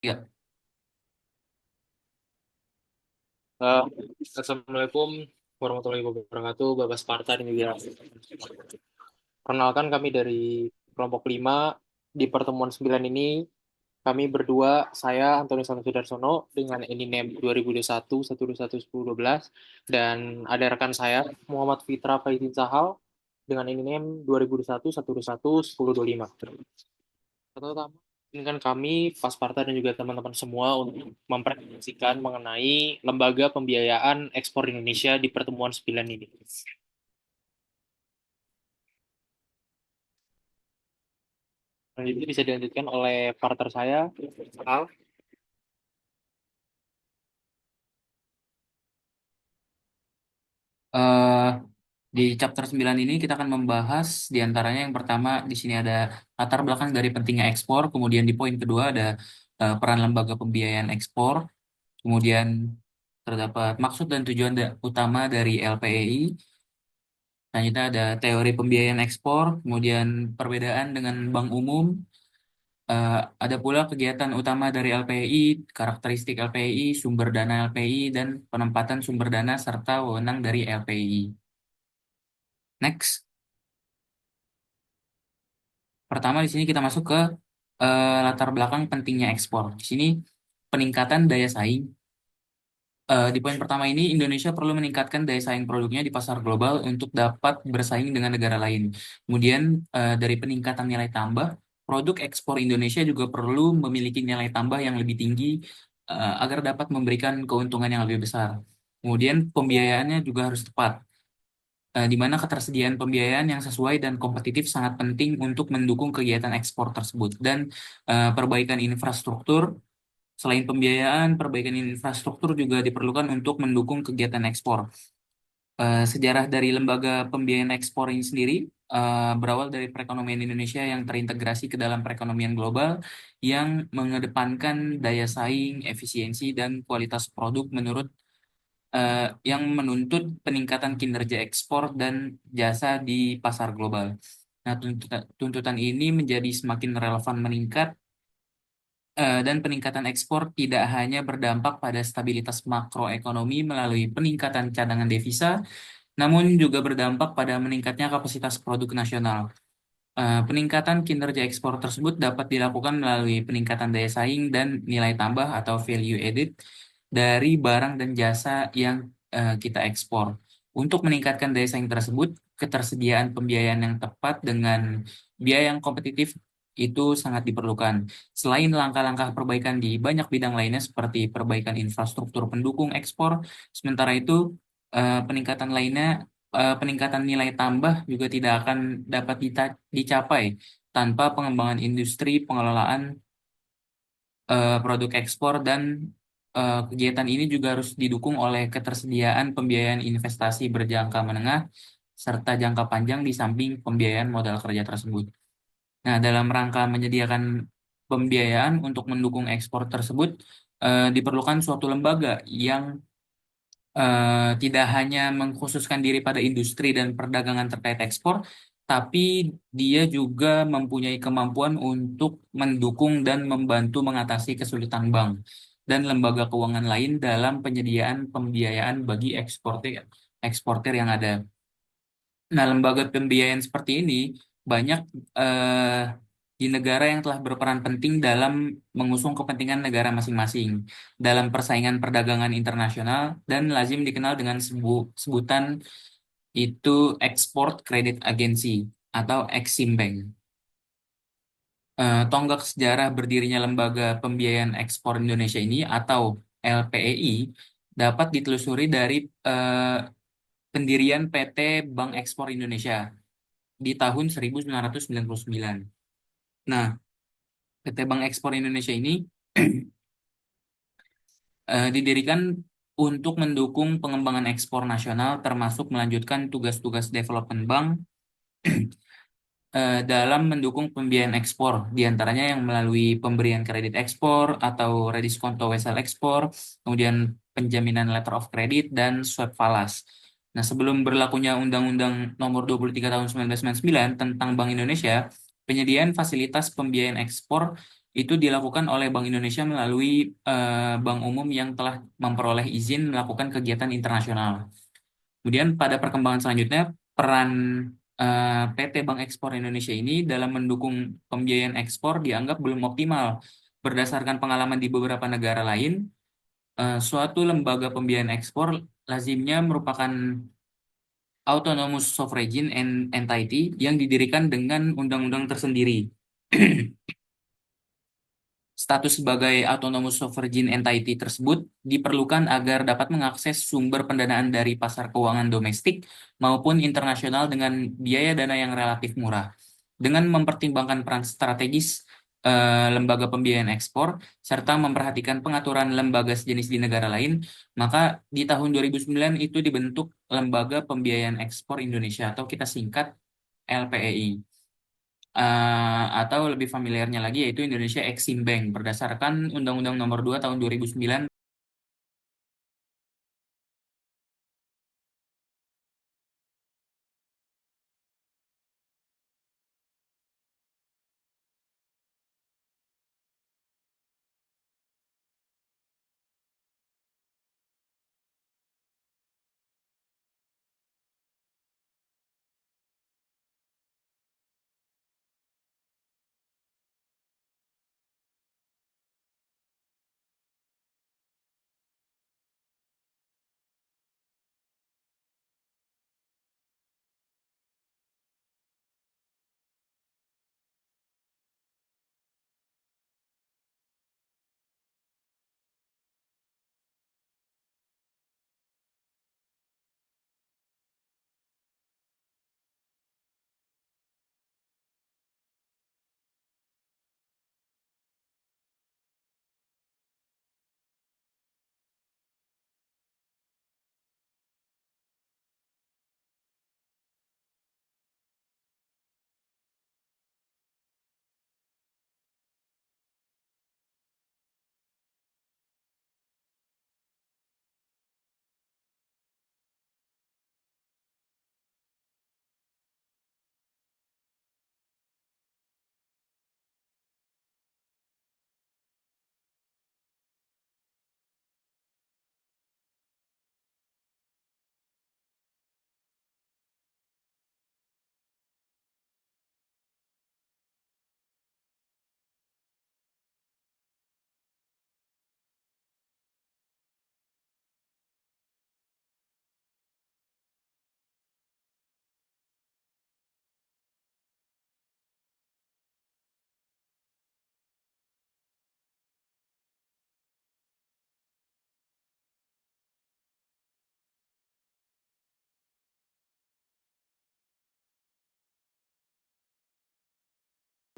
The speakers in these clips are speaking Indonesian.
Ya, Eh, Assalamualaikum warahmatullahi wabarakatuh, Bapak Sparta dan juga perkenalkan kami dari kelompok 5 di pertemuan 9 ini. Kami berdua, saya Antoni Santo Sudarsono dengan NIM 2021 121 1012 dan ada rekan saya Muhammad Fitra Faizin Sahal dengan NIM 2021 121 1025. Pertama, izinkan kami, Pasparta dan juga teman-teman semua untuk mempresentasikan mengenai lembaga pembiayaan ekspor Indonesia di pertemuan 9 ini. Selanjutnya bisa dilanjutkan oleh partner saya, Al. eh, di chapter 9 ini kita akan membahas di antaranya yang pertama di sini ada latar belakang dari pentingnya ekspor, kemudian di poin kedua ada peran lembaga pembiayaan ekspor, kemudian terdapat maksud dan tujuan utama dari LPEI, selanjutnya ada teori pembiayaan ekspor, kemudian perbedaan dengan bank umum, eh, ada pula kegiatan utama dari LPI, karakteristik LPI, sumber dana LPI, dan penempatan sumber dana serta wewenang dari LPI. Next, pertama di sini kita masuk ke latar belakang pentingnya ekspor. Di sini peningkatan daya saing. Di poin pertama ini, Indonesia perlu meningkatkan daya saing produknya di pasar global untuk dapat bersaing dengan negara lain. Kemudian, dari peningkatan nilai tambah, produk ekspor Indonesia juga perlu memiliki nilai tambah yang lebih tinggi agar dapat memberikan keuntungan yang lebih besar. Kemudian, pembiayaannya juga harus tepat, di mana ketersediaan pembiayaan yang sesuai dan kompetitif sangat penting untuk mendukung kegiatan ekspor tersebut. Dan perbaikan infrastruktur. Selain pembiayaan, perbaikan infrastruktur juga diperlukan untuk mendukung kegiatan ekspor. Sejarah dari lembaga pembiayaan ekspor ini sendiri berawal dari perekonomian Indonesia yang terintegrasi ke dalam perekonomian global yang mengedepankan daya saing, efisiensi, dan kualitas produk yang menuntut peningkatan kinerja ekspor dan jasa di pasar global. Nah, tuntutan ini menjadi semakin relevan meningkat dan peningkatan ekspor tidak hanya berdampak pada stabilitas makroekonomi melalui peningkatan cadangan devisa, namun juga berdampak pada meningkatnya kapasitas produk nasional. Peningkatan kinerja ekspor tersebut dapat dilakukan melalui peningkatan daya saing dan nilai tambah atau value added dari barang dan jasa yang kita ekspor. Untuk meningkatkan daya saing tersebut, ketersediaan pembiayaan yang tepat dengan biaya yang kompetitif itu sangat diperlukan. Selain langkah-langkah perbaikan di banyak bidang lainnya seperti perbaikan infrastruktur pendukung ekspor, sementara itu peningkatan nilai tambah juga tidak akan dapat dicapai tanpa pengembangan industri pengelolaan produk ekspor dan kegiatan ini juga harus didukung oleh ketersediaan pembiayaan investasi berjangka menengah serta jangka panjang di samping pembiayaan modal kerja tersebut. Nah, dalam rangka menyediakan pembiayaan untuk mendukung ekspor tersebut, diperlukan suatu lembaga yang tidak hanya mengkhususkan diri pada industri dan perdagangan terkait ekspor, tapi dia juga mempunyai kemampuan untuk mendukung dan membantu mengatasi kesulitan bank dan lembaga keuangan lain dalam penyediaan pembiayaan bagi eksportir yang ada. Nah, lembaga pembiayaan seperti ini banyak eh, di negara yang telah berperan penting dalam mengusung kepentingan negara masing-masing dalam persaingan perdagangan internasional dan lazim dikenal dengan sebutan itu Export Credit Agency atau Exim Bank. Tonggak sejarah berdirinya Lembaga Pembiayaan Ekspor Indonesia ini atau LPEI dapat ditelusuri dari eh, pendirian PT Bank Ekspor Indonesia di tahun 1999. Nah, PT Bank Ekspor Indonesia ini didirikan untuk mendukung pengembangan ekspor nasional termasuk melanjutkan tugas-tugas development bank dalam mendukung pembiayaan ekspor, diantaranya yang melalui pemberian kredit ekspor atau rediskonto wesel ekspor, kemudian penjaminan letter of credit, dan swap falas. Nah, sebelum berlakunya Undang-Undang Nomor 23 Tahun 1999 tentang Bank Indonesia, penyediaan fasilitas pembiayaan ekspor itu dilakukan oleh Bank Indonesia melalui bank umum yang telah memperoleh izin melakukan kegiatan internasional. Kemudian pada perkembangan selanjutnya, peran PT Bank Ekspor Indonesia ini dalam mendukung pembiayaan ekspor dianggap belum optimal. Berdasarkan pengalaman di beberapa negara lain, suatu lembaga pembiayaan ekspor lazimnya merupakan autonomous sovereign entity yang didirikan dengan undang-undang tersendiri. Status sebagai autonomous sovereign entity tersebut diperlukan agar dapat mengakses sumber pendanaan dari pasar keuangan domestik maupun internasional dengan biaya dana yang relatif murah. Dengan mempertimbangkan peran strategis lembaga pembiayaan ekspor serta memperhatikan pengaturan lembaga sejenis di negara lain, maka di tahun 2009 itu dibentuk Lembaga Pembiayaan Ekspor Indonesia atau kita singkat LPEI. Atau lebih familiarnya lagi yaitu Indonesia Exim Bank berdasarkan Undang-Undang Nomor 2 Tahun 2009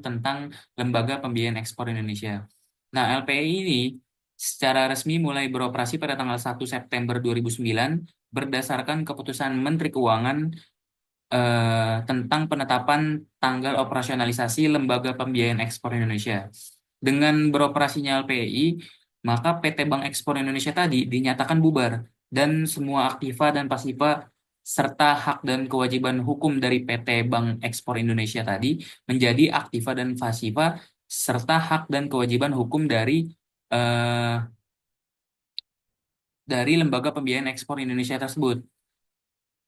tentang Lembaga Pembiayaan Ekspor Indonesia. Nah, LPI ini secara resmi mulai beroperasi pada tanggal 1 September 2009 berdasarkan keputusan Menteri Keuangan tentang penetapan tanggal operasionalisasi Lembaga Pembiayaan Ekspor Indonesia. Dengan beroperasinya LPI, maka PT Bank Ekspor Indonesia tadi dinyatakan bubar dan semua aktiva dan pasifa serta hak dan kewajiban hukum dari PT Bank Ekspor Indonesia tadi menjadi aktiva dan pasifa serta hak dan kewajiban hukum eh, dari Lembaga Pembiayaan Ekspor Indonesia tersebut,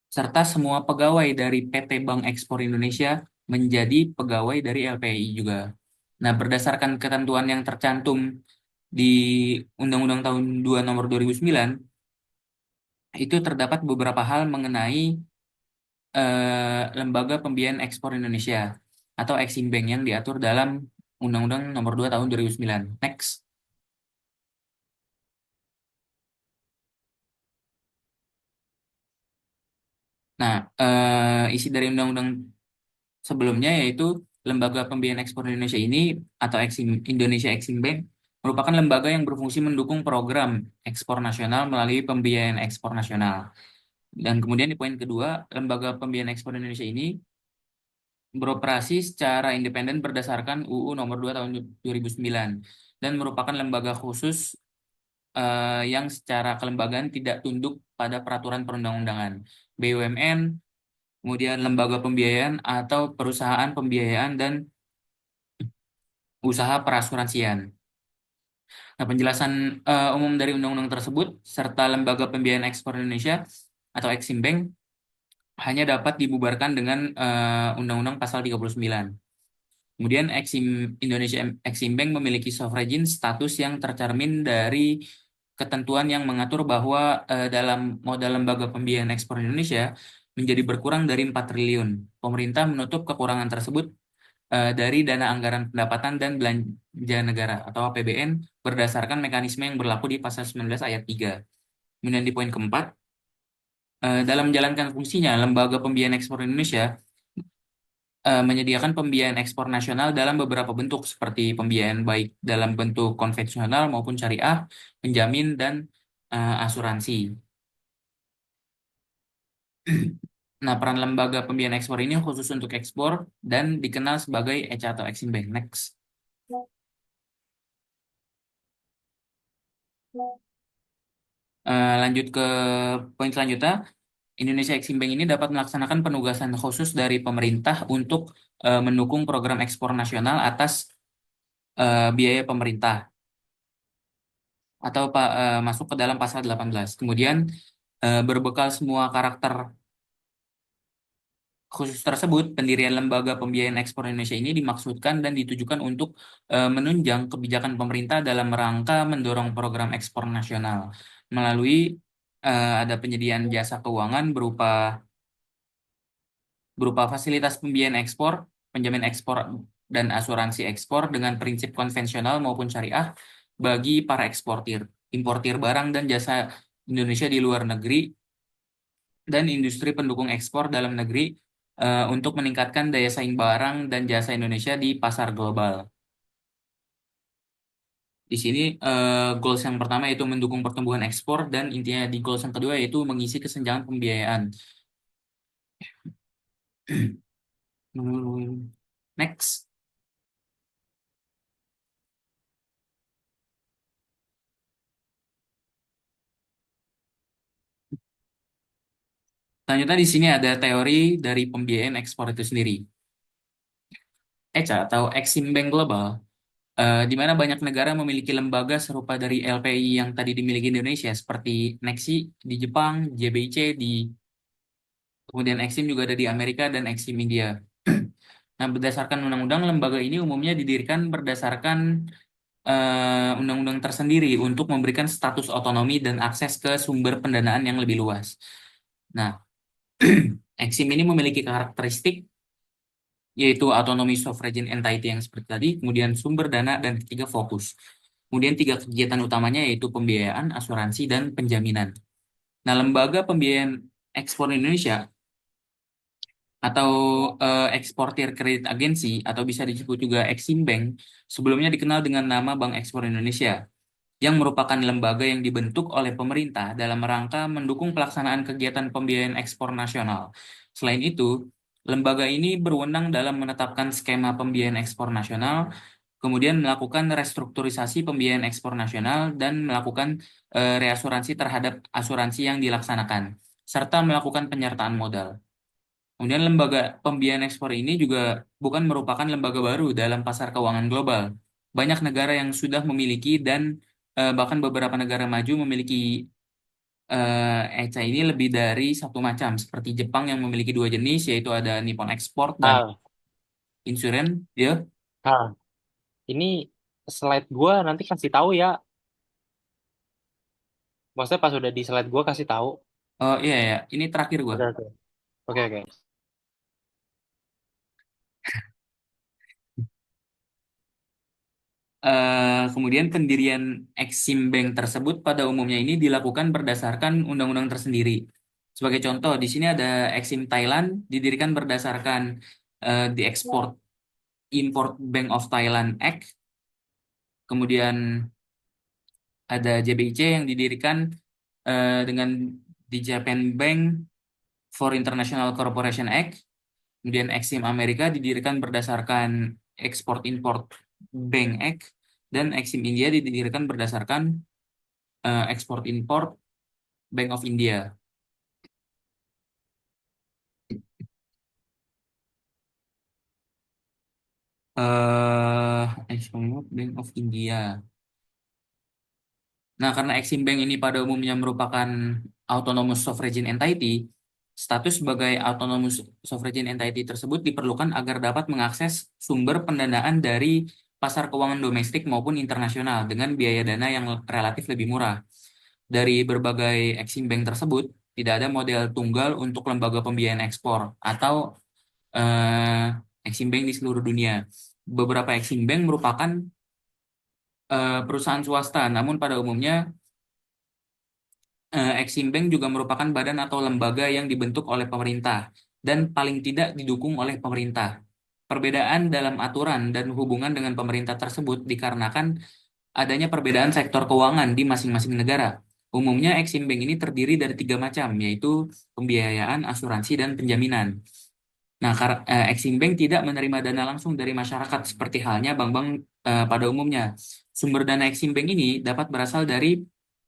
serta semua pegawai dari PT Bank Ekspor Indonesia menjadi pegawai dari LPI juga. Nah, berdasarkan ketentuan yang tercantum di Undang-Undang Tahun 2 Nomor 2009, itu terdapat beberapa hal mengenai Lembaga Pembiayaan Ekspor Indonesia atau Exim Bank yang diatur dalam Undang-Undang Nomor 2 Tahun 2009. Next. Nah, isi dari Undang-Undang sebelumnya yaitu Lembaga Pembiayaan Ekspor Indonesia ini atau Indonesia Exim Bank merupakan lembaga yang berfungsi mendukung program ekspor nasional melalui pembiayaan ekspor nasional. Dan kemudian di poin kedua, Lembaga Pembiayaan Ekspor Indonesia ini beroperasi secara independen berdasarkan UU Nomor 2 Tahun 2009 dan merupakan lembaga khusus yang secara kelembagaan tidak tunduk pada peraturan perundang-undangan, BUMN, kemudian lembaga pembiayaan atau perusahaan pembiayaan dan usaha perasuransian. Nah, penjelasan umum dari undang-undang tersebut serta lembaga pembiayaan ekspor Indonesia atau Exim Bank hanya dapat dibubarkan dengan Undang-Undang Pasal 39. Kemudian Exim Bank memiliki sovereign status yang tercermin dari ketentuan yang mengatur bahwa dalam modal lembaga pembiayaan ekspor Indonesia menjadi berkurang dari 4 triliun. Pemerintah menutup kekurangan tersebut dari dana anggaran pendapatan dan belanja negara atau APBN berdasarkan mekanisme yang berlaku di pasal 19 ayat 3. Kemudian di poin keempat, dalam menjalankan fungsinya, Lembaga Pembiayaan Ekspor Indonesia menyediakan pembiayaan ekspor nasional dalam beberapa bentuk seperti pembiayaan baik dalam bentuk konvensional maupun syariah, penjamin, dan asuransi. Nah, peran lembaga pembiayaan ekspor ini khusus untuk ekspor dan dikenal sebagai ECA atau Exim Bank. Next. Lanjut ke poin selanjutnya. Indonesia Exim Bank ini dapat melaksanakan penugasan khusus dari pemerintah untuk mendukung program ekspor nasional atas biaya pemerintah atau masuk ke dalam pasal 18. Kemudian berbekal semua karakter khusus tersebut, pendirian Lembaga Pembiayaan Ekspor Indonesia ini dimaksudkan dan ditujukan untuk menunjang kebijakan pemerintah dalam rangka mendorong program ekspor nasional melalui ada penyediaan jasa keuangan berupa fasilitas pembiayaan ekspor, penjamin ekspor, dan asuransi ekspor dengan prinsip konvensional maupun syariah bagi para eksportir, importir barang dan jasa Indonesia di luar negeri, dan industri pendukung ekspor dalam negeri untuk meningkatkan daya saing barang dan jasa Indonesia di pasar global. Di sini goals yang pertama yaitu mendukung pertumbuhan ekspor dan intinya di goals yang kedua yaitu mengisi kesenjangan pembiayaan. Next. Selanjutnya di sini ada teori dari pembiayaan ekspor itu sendiri. ECA atau Exim Bank Global, di mana banyak negara memiliki lembaga serupa dari LPI yang tadi dimiliki Indonesia, seperti Nexi di Jepang, JBIC di kemudian Exim juga ada di Amerika dan Exim India. Nah, berdasarkan undang-undang, lembaga ini umumnya didirikan berdasarkan undang-undang tersendiri untuk memberikan status otonomi dan akses ke sumber pendanaan yang lebih luas. Nah, Exim ini memiliki karakteristik yaitu autonomi sovereign entity yang seperti tadi, kemudian sumber dana, dan ketiga fokus. Kemudian tiga kegiatan utamanya yaitu pembiayaan, asuransi, dan penjaminan. Nah, lembaga pembiayaan ekspor Indonesia atau eksportir kredit agensi atau bisa disebut juga Exim Bank sebelumnya dikenal dengan nama Bank Ekspor Indonesia yang merupakan lembaga yang dibentuk oleh pemerintah dalam rangka mendukung pelaksanaan kegiatan pembiayaan ekspor nasional. Selain itu, lembaga ini berwenang dalam menetapkan skema pembiayaan ekspor nasional, kemudian melakukan restrukturisasi pembiayaan ekspor nasional dan melakukan reasuransi terhadap asuransi yang dilaksanakan, serta melakukan penyertaan modal. Kemudian lembaga pembiayaan ekspor ini juga bukan merupakan lembaga baru dalam pasar keuangan global. Banyak negara yang sudah memiliki dan bahkan beberapa negara maju memiliki ECA ini lebih dari satu macam, seperti Jepang yang memiliki dua jenis, yaitu ada Nippon Export dan Ah, Insurance. Ya, ah, ini slide gua nanti kasih tahu ya. Maksudnya pas udah di slide gua kasih tahu. oh iya ya, ini terakhir gua. Oke, oke. Oke, oke. Kemudian pendirian Exim Bank tersebut pada umumnya ini dilakukan berdasarkan undang-undang tersendiri. Sebagai contoh, di sini ada Exim Thailand didirikan berdasarkan the Export Import Bank of Thailand Act. Kemudian ada JBIC yang didirikan dengan di Japan Bank for International Corporation Act. Kemudian Exim Amerika didirikan berdasarkan Export Import Bank Act. Dan Exim India didirikan berdasarkan Export Import Bank of India. Exim Bank of India. Nah, karena Exim Bank ini pada umumnya merupakan autonomous sovereign entity, status sebagai autonomous sovereign entity tersebut diperlukan agar dapat mengakses sumber pendanaan dari pasar keuangan domestik maupun internasional dengan biaya dana yang relatif lebih murah. Dari berbagai Exim Bank tersebut, tidak ada model tunggal untuk lembaga pembiayaan ekspor atau Exim Bank di seluruh dunia. Beberapa Exim Bank merupakan perusahaan swasta, namun pada umumnya Exim Bank juga merupakan badan atau lembaga yang dibentuk oleh pemerintah dan paling tidak didukung oleh pemerintah. Perbedaan dalam aturan dan hubungan dengan pemerintah tersebut dikarenakan adanya perbedaan sektor keuangan di masing-masing negara. Umumnya Exim Bank ini terdiri dari tiga macam, yaitu pembiayaan, asuransi, dan penjaminan. Nah, Exim Bank tidak menerima dana langsung dari masyarakat seperti halnya bank-bank pada umumnya. Sumber dana Exim Bank ini dapat berasal dari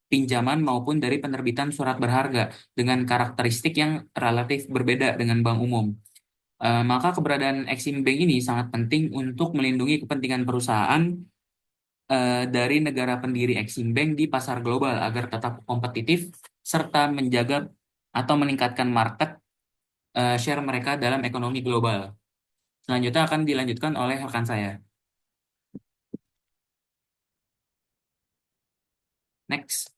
pinjaman maupun dari penerbitan surat berharga dengan karakteristik yang relatif berbeda dengan bank umum. Maka keberadaan Exim Bank ini sangat penting untuk melindungi kepentingan perusahaan dari negara pendiri Exim Bank di pasar global agar tetap kompetitif serta menjaga atau meningkatkan market share mereka dalam ekonomi global. Selanjutnya akan dilanjutkan oleh rekan saya. Next.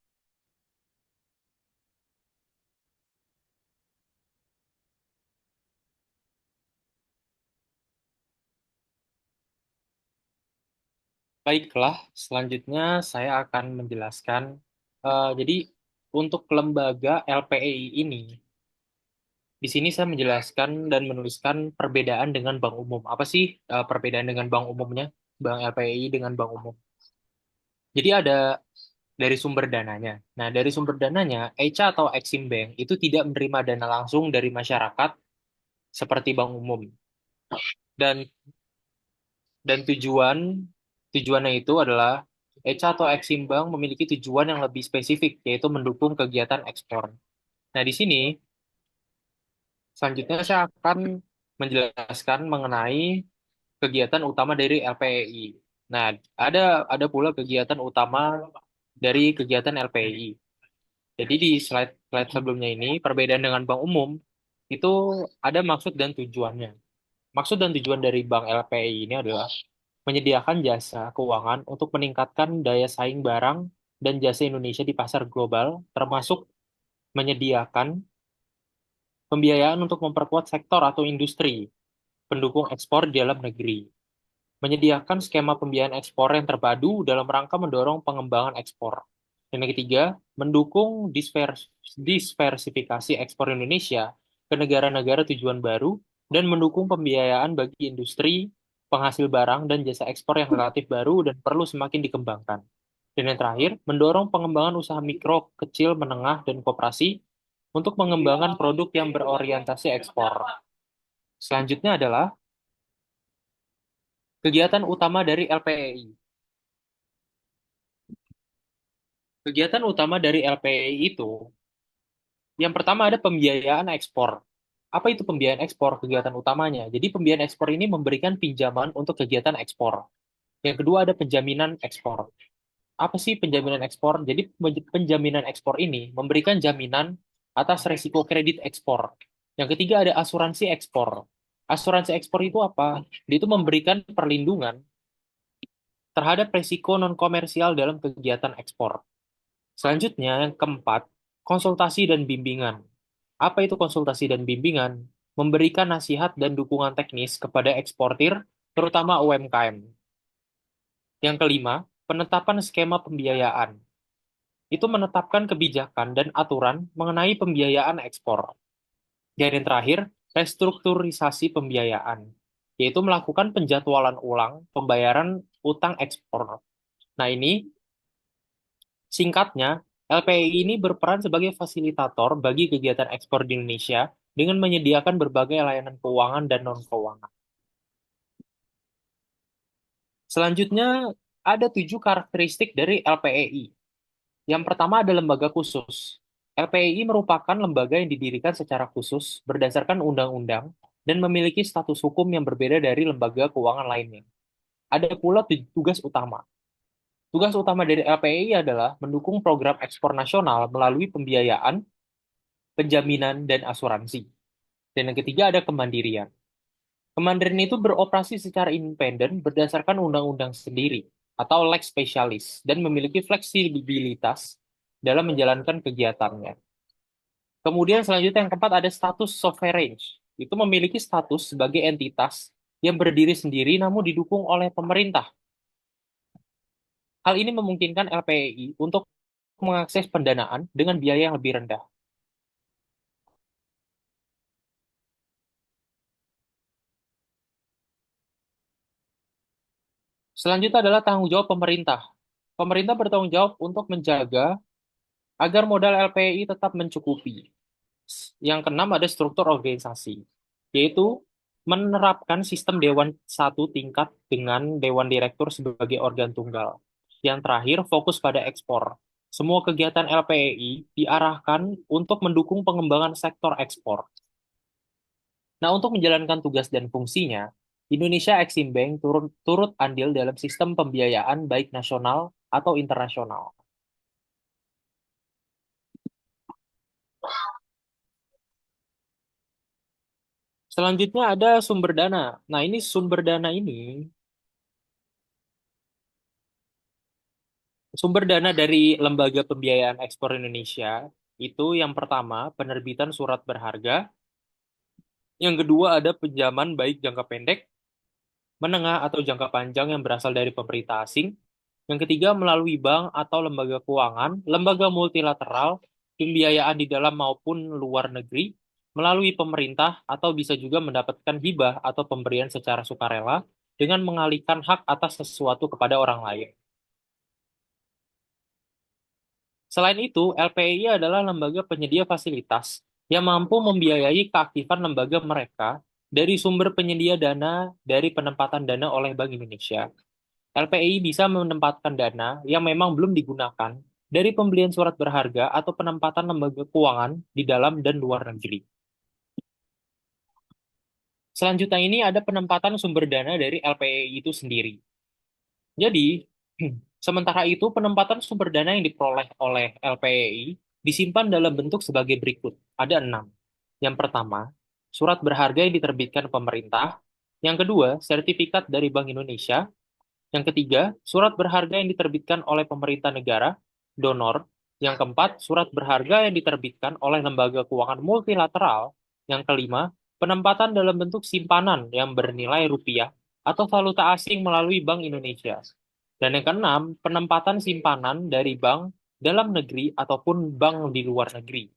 Baiklah, selanjutnya saya akan menjelaskan. Jadi untuk lembaga LPEI ini, di sini saya menjelaskan dan menuliskan perbedaan dengan bank umum. Apa sih perbedaan dengan bank umumnya? Bank LPEI dengan bank umum. Jadi ada dari sumber dananya. Nah, dari sumber dananya, ECA atau Exim Bank itu tidak menerima dana langsung dari masyarakat seperti bank umum. Dan tujuannya itu adalah ECA atau Exim Bank memiliki tujuan yang lebih spesifik, yaitu mendukung kegiatan ekspor. Nah, di sini selanjutnya saya akan menjelaskan mengenai kegiatan utama dari LPEI. Nah, ada ada pula kegiatan utama dari kegiatan LPEI. Jadi di slide sebelumnya ini, perbedaan dengan bank umum, itu ada maksud dan tujuannya. Maksud dan tujuan dari Bank LPI ini adalah menyediakan jasa keuangan untuk meningkatkan daya saing barang dan jasa Indonesia di pasar global, termasuk menyediakan pembiayaan untuk memperkuat sektor atau industri pendukung ekspor di dalam negeri, menyediakan skema pembiayaan ekspor yang terpadu dalam rangka mendorong pengembangan ekspor. Dan yang ketiga, mendukung diversifikasi ekspor Indonesia ke negara-negara tujuan baru dan mendukung pembiayaan bagi industri, penghasil barang dan jasa ekspor yang relatif baru dan perlu semakin dikembangkan. Dan yang terakhir, mendorong pengembangan usaha mikro, kecil, menengah, dan koperasi untuk mengembangkan produk yang berorientasi ekspor. Selanjutnya adalah kegiatan utama dari LPEI. Kegiatan utama dari LPEI itu, yang pertama ada pembiayaan ekspor. Apa itu pembiayaan ekspor? Kegiatan utamanya. Jadi pembiayaan ekspor ini memberikan pinjaman untuk kegiatan ekspor. Yang kedua ada penjaminan ekspor. Apa sih penjaminan ekspor? Jadi penjaminan ekspor ini memberikan jaminan atas resiko kredit ekspor. Yang ketiga ada asuransi ekspor. Asuransi ekspor itu apa? Dia itu memberikan perlindungan terhadap resiko non-komersial dalam kegiatan ekspor. Selanjutnya, yang keempat, konsultasi dan bimbingan. Apa itu konsultasi dan bimbingan? Memberikan nasihat dan dukungan teknis kepada eksportir, terutama UMKM. Yang kelima, penetapan skema pembiayaan. Itu menetapkan kebijakan dan aturan mengenai pembiayaan ekspor. Dan yang terakhir, restrukturisasi pembiayaan, yaitu melakukan penjadwalan ulang pembayaran utang ekspor. Nah, ini singkatnya, LPI ini berperan sebagai fasilitator bagi kegiatan ekspor di Indonesia dengan menyediakan berbagai layanan keuangan dan non-keuangan. Selanjutnya, ada 7 karakteristik dari LPEI. Yang pertama ada lembaga khusus. LPEI merupakan lembaga yang didirikan secara khusus berdasarkan undang-undang dan memiliki status hukum yang berbeda dari lembaga keuangan lainnya. ada pula tugas utama. Tugas utama dari LPI adalah mendukung program ekspor nasional melalui pembiayaan, penjaminan, dan asuransi. Dan yang ketiga ada kemandirian. Kemandirian itu beroperasi secara independen berdasarkan undang-undang sendiri atau lex specialis dan memiliki fleksibilitas dalam menjalankan kegiatannya. Kemudian selanjutnya yang keempat ada status sovereign. Itu memiliki status sebagai entitas yang berdiri sendiri namun didukung oleh pemerintah. Hal ini memungkinkan LPI untuk mengakses pendanaan dengan biaya yang lebih rendah. Selanjutnya adalah tanggung jawab pemerintah. Pemerintah bertanggung jawab untuk menjaga agar modal LPI tetap mencukupi. Yang keenam ada struktur organisasi, yaitu menerapkan sistem dewan satu tingkat dengan dewan direktur sebagai organ tunggal. Yang terakhir, fokus pada ekspor. Semua kegiatan LPI diarahkan untuk mendukung pengembangan sektor ekspor. Nah, untuk menjalankan tugas dan fungsinya, Indonesia Exim Bank turut andil dalam sistem pembiayaan baik nasional atau internasional. Selanjutnya ada sumber dana. Nah, ini sumber dana ini, sumber dana dari Lembaga Pembiayaan Ekspor Indonesia itu yang pertama, penerbitan surat berharga. Yang kedua ada pinjaman baik jangka pendek, menengah atau jangka panjang yang berasal dari pemerintah asing. Yang ketiga melalui bank atau lembaga keuangan, lembaga multilateral, pembiayaan di dalam maupun luar negeri, melalui pemerintah atau bisa juga mendapatkan hibah atau pemberian secara sukarela dengan mengalihkan hak atas sesuatu kepada orang lain. Selain itu, LPI adalah lembaga penyedia fasilitas yang mampu membiayai keaktifan lembaga mereka dari sumber penyedia dana dari penempatan dana oleh Bank Indonesia. LPI bisa menempatkan dana yang memang belum digunakan dari pembelian surat berharga atau penempatan lembaga keuangan di dalam dan luar negeri. Selanjutnya ini ada penempatan sumber dana dari LPI itu sendiri. Jadi, sementara itu penempatan sumber dana yang diperoleh oleh LPI disimpan dalam bentuk sebagai berikut. Ada 6. Yang pertama, surat berharga yang diterbitkan pemerintah. Yang kedua, sertifikat dari Bank Indonesia. Yang ketiga, surat berharga yang diterbitkan oleh pemerintah negara, donor. Yang keempat, surat berharga yang diterbitkan oleh lembaga keuangan multilateral. Yang kelima, penempatan dalam bentuk simpanan yang bernilai rupiah atau valuta asing melalui Bank Indonesia. Dan yang keenam, penempatan simpanan dari bank dalam negeri ataupun bank di luar negeri.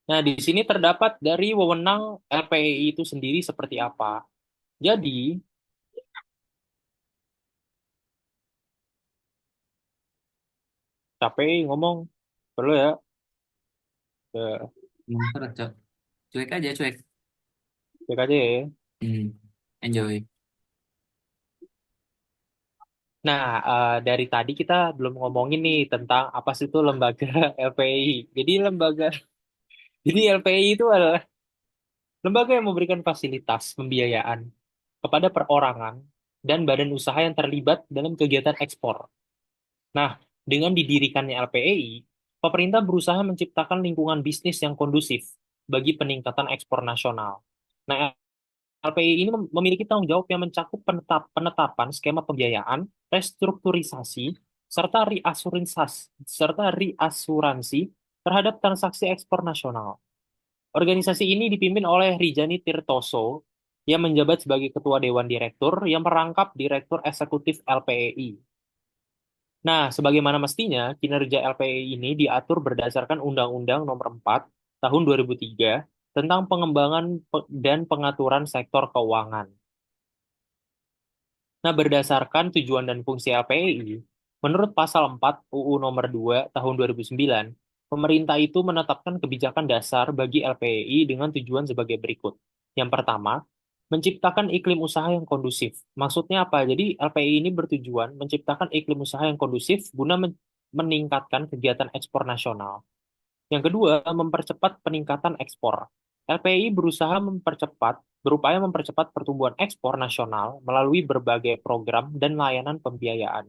Nah, di sini terdapat dari wewenang LPI itu sendiri seperti apa. Jadi, capek ngomong, perlu ya. Ya, Terus, Cok. Cuek aja, cuek. cek aja ya. Hmm, enjoy. Nah, dari tadi kita belum ngomongin nih tentang apa sih itu lembaga LPI. Jadi jadi LPI itu adalah lembaga yang memberikan fasilitas pembiayaan kepada perorangan dan badan usaha yang terlibat dalam kegiatan ekspor. Nah, dengan didirikannya LPI, pemerintah berusaha menciptakan lingkungan bisnis yang kondusif bagi peningkatan ekspor nasional. Nah, LPI ini memiliki tanggung jawab yang mencakup penetapan skema pembiayaan, restrukturisasi, serta reasuransi terhadap transaksi ekspor nasional. Organisasi ini dipimpin oleh Rijani Tirtoso yang menjabat sebagai Ketua Dewan Direktur yang merangkap Direktur Eksekutif LPI. Nah, sebagaimana mestinya, kinerja LPI ini diatur berdasarkan Undang-Undang Nomor 4 Tahun 2003 tentang pengembangan dan pengaturan sektor keuangan. Nah, berdasarkan tujuan dan fungsi LPI, menurut Pasal 4 UU Nomor 2 Tahun 2009, pemerintah itu menetapkan kebijakan dasar bagi LPI dengan tujuan sebagai berikut. Yang pertama, menciptakan iklim usaha yang kondusif. Maksudnya apa? Jadi LPI ini bertujuan menciptakan iklim usaha yang kondusif guna meningkatkan kegiatan ekspor nasional. Yang kedua, mempercepat peningkatan ekspor. LPI berupaya mempercepat pertumbuhan ekspor nasional melalui berbagai program dan layanan pembiayaan.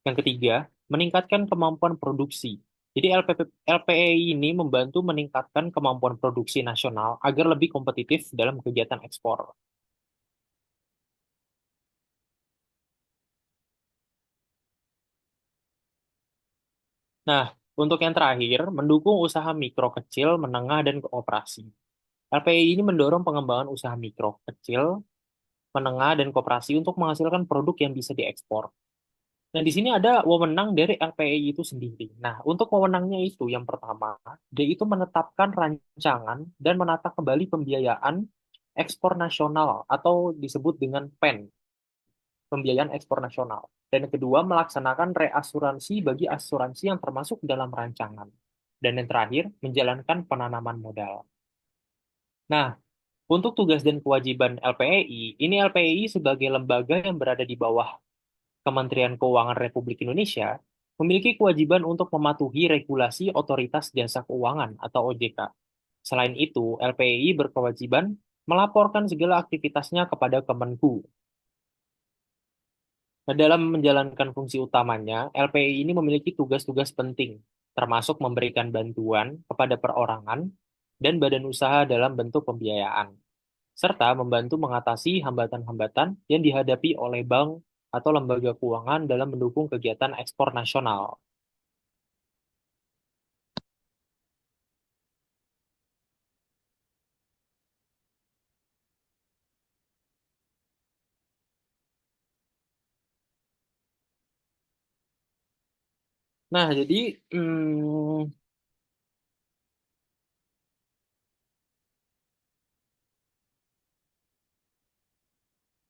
Yang ketiga, meningkatkan kemampuan produksi. Jadi LPI ini membantu meningkatkan kemampuan produksi nasional agar lebih kompetitif dalam kegiatan ekspor. Nah, untuk yang terakhir, mendukung usaha mikro kecil, menengah, dan kooperasi. LPI ini mendorong pengembangan usaha mikro kecil, menengah, dan koperasi untuk menghasilkan produk yang bisa diekspor. Nah, di sini ada wewenang dari LPI itu sendiri. Nah, untuk wewenangnya itu yang pertama, dia itu menetapkan rancangan dan menata kembali pembiayaan ekspor nasional atau disebut dengan PEN, pembiayaan ekspor nasional. Dan yang kedua, melaksanakan reasuransi bagi asuransi yang termasuk dalam rancangan. Dan yang terakhir, menjalankan penanaman modal. Nah, untuk tugas dan kewajiban LPEI, ini LPEI sebagai lembaga yang berada di bawah Kementerian Keuangan Republik Indonesia memiliki kewajiban untuk mematuhi regulasi Otoritas Jasa Keuangan atau OJK. Selain itu, LPEI berkewajiban melaporkan segala aktivitasnya kepada Kemenku. Nah, dalam menjalankan fungsi utamanya, LPEI ini memiliki tugas-tugas penting, termasuk memberikan bantuan kepada perorangan dan badan usaha dalam bentuk pembiayaan, serta membantu mengatasi hambatan-hambatan yang dihadapi oleh bank atau lembaga keuangan dalam mendukung kegiatan ekspor nasional. Nah, jadi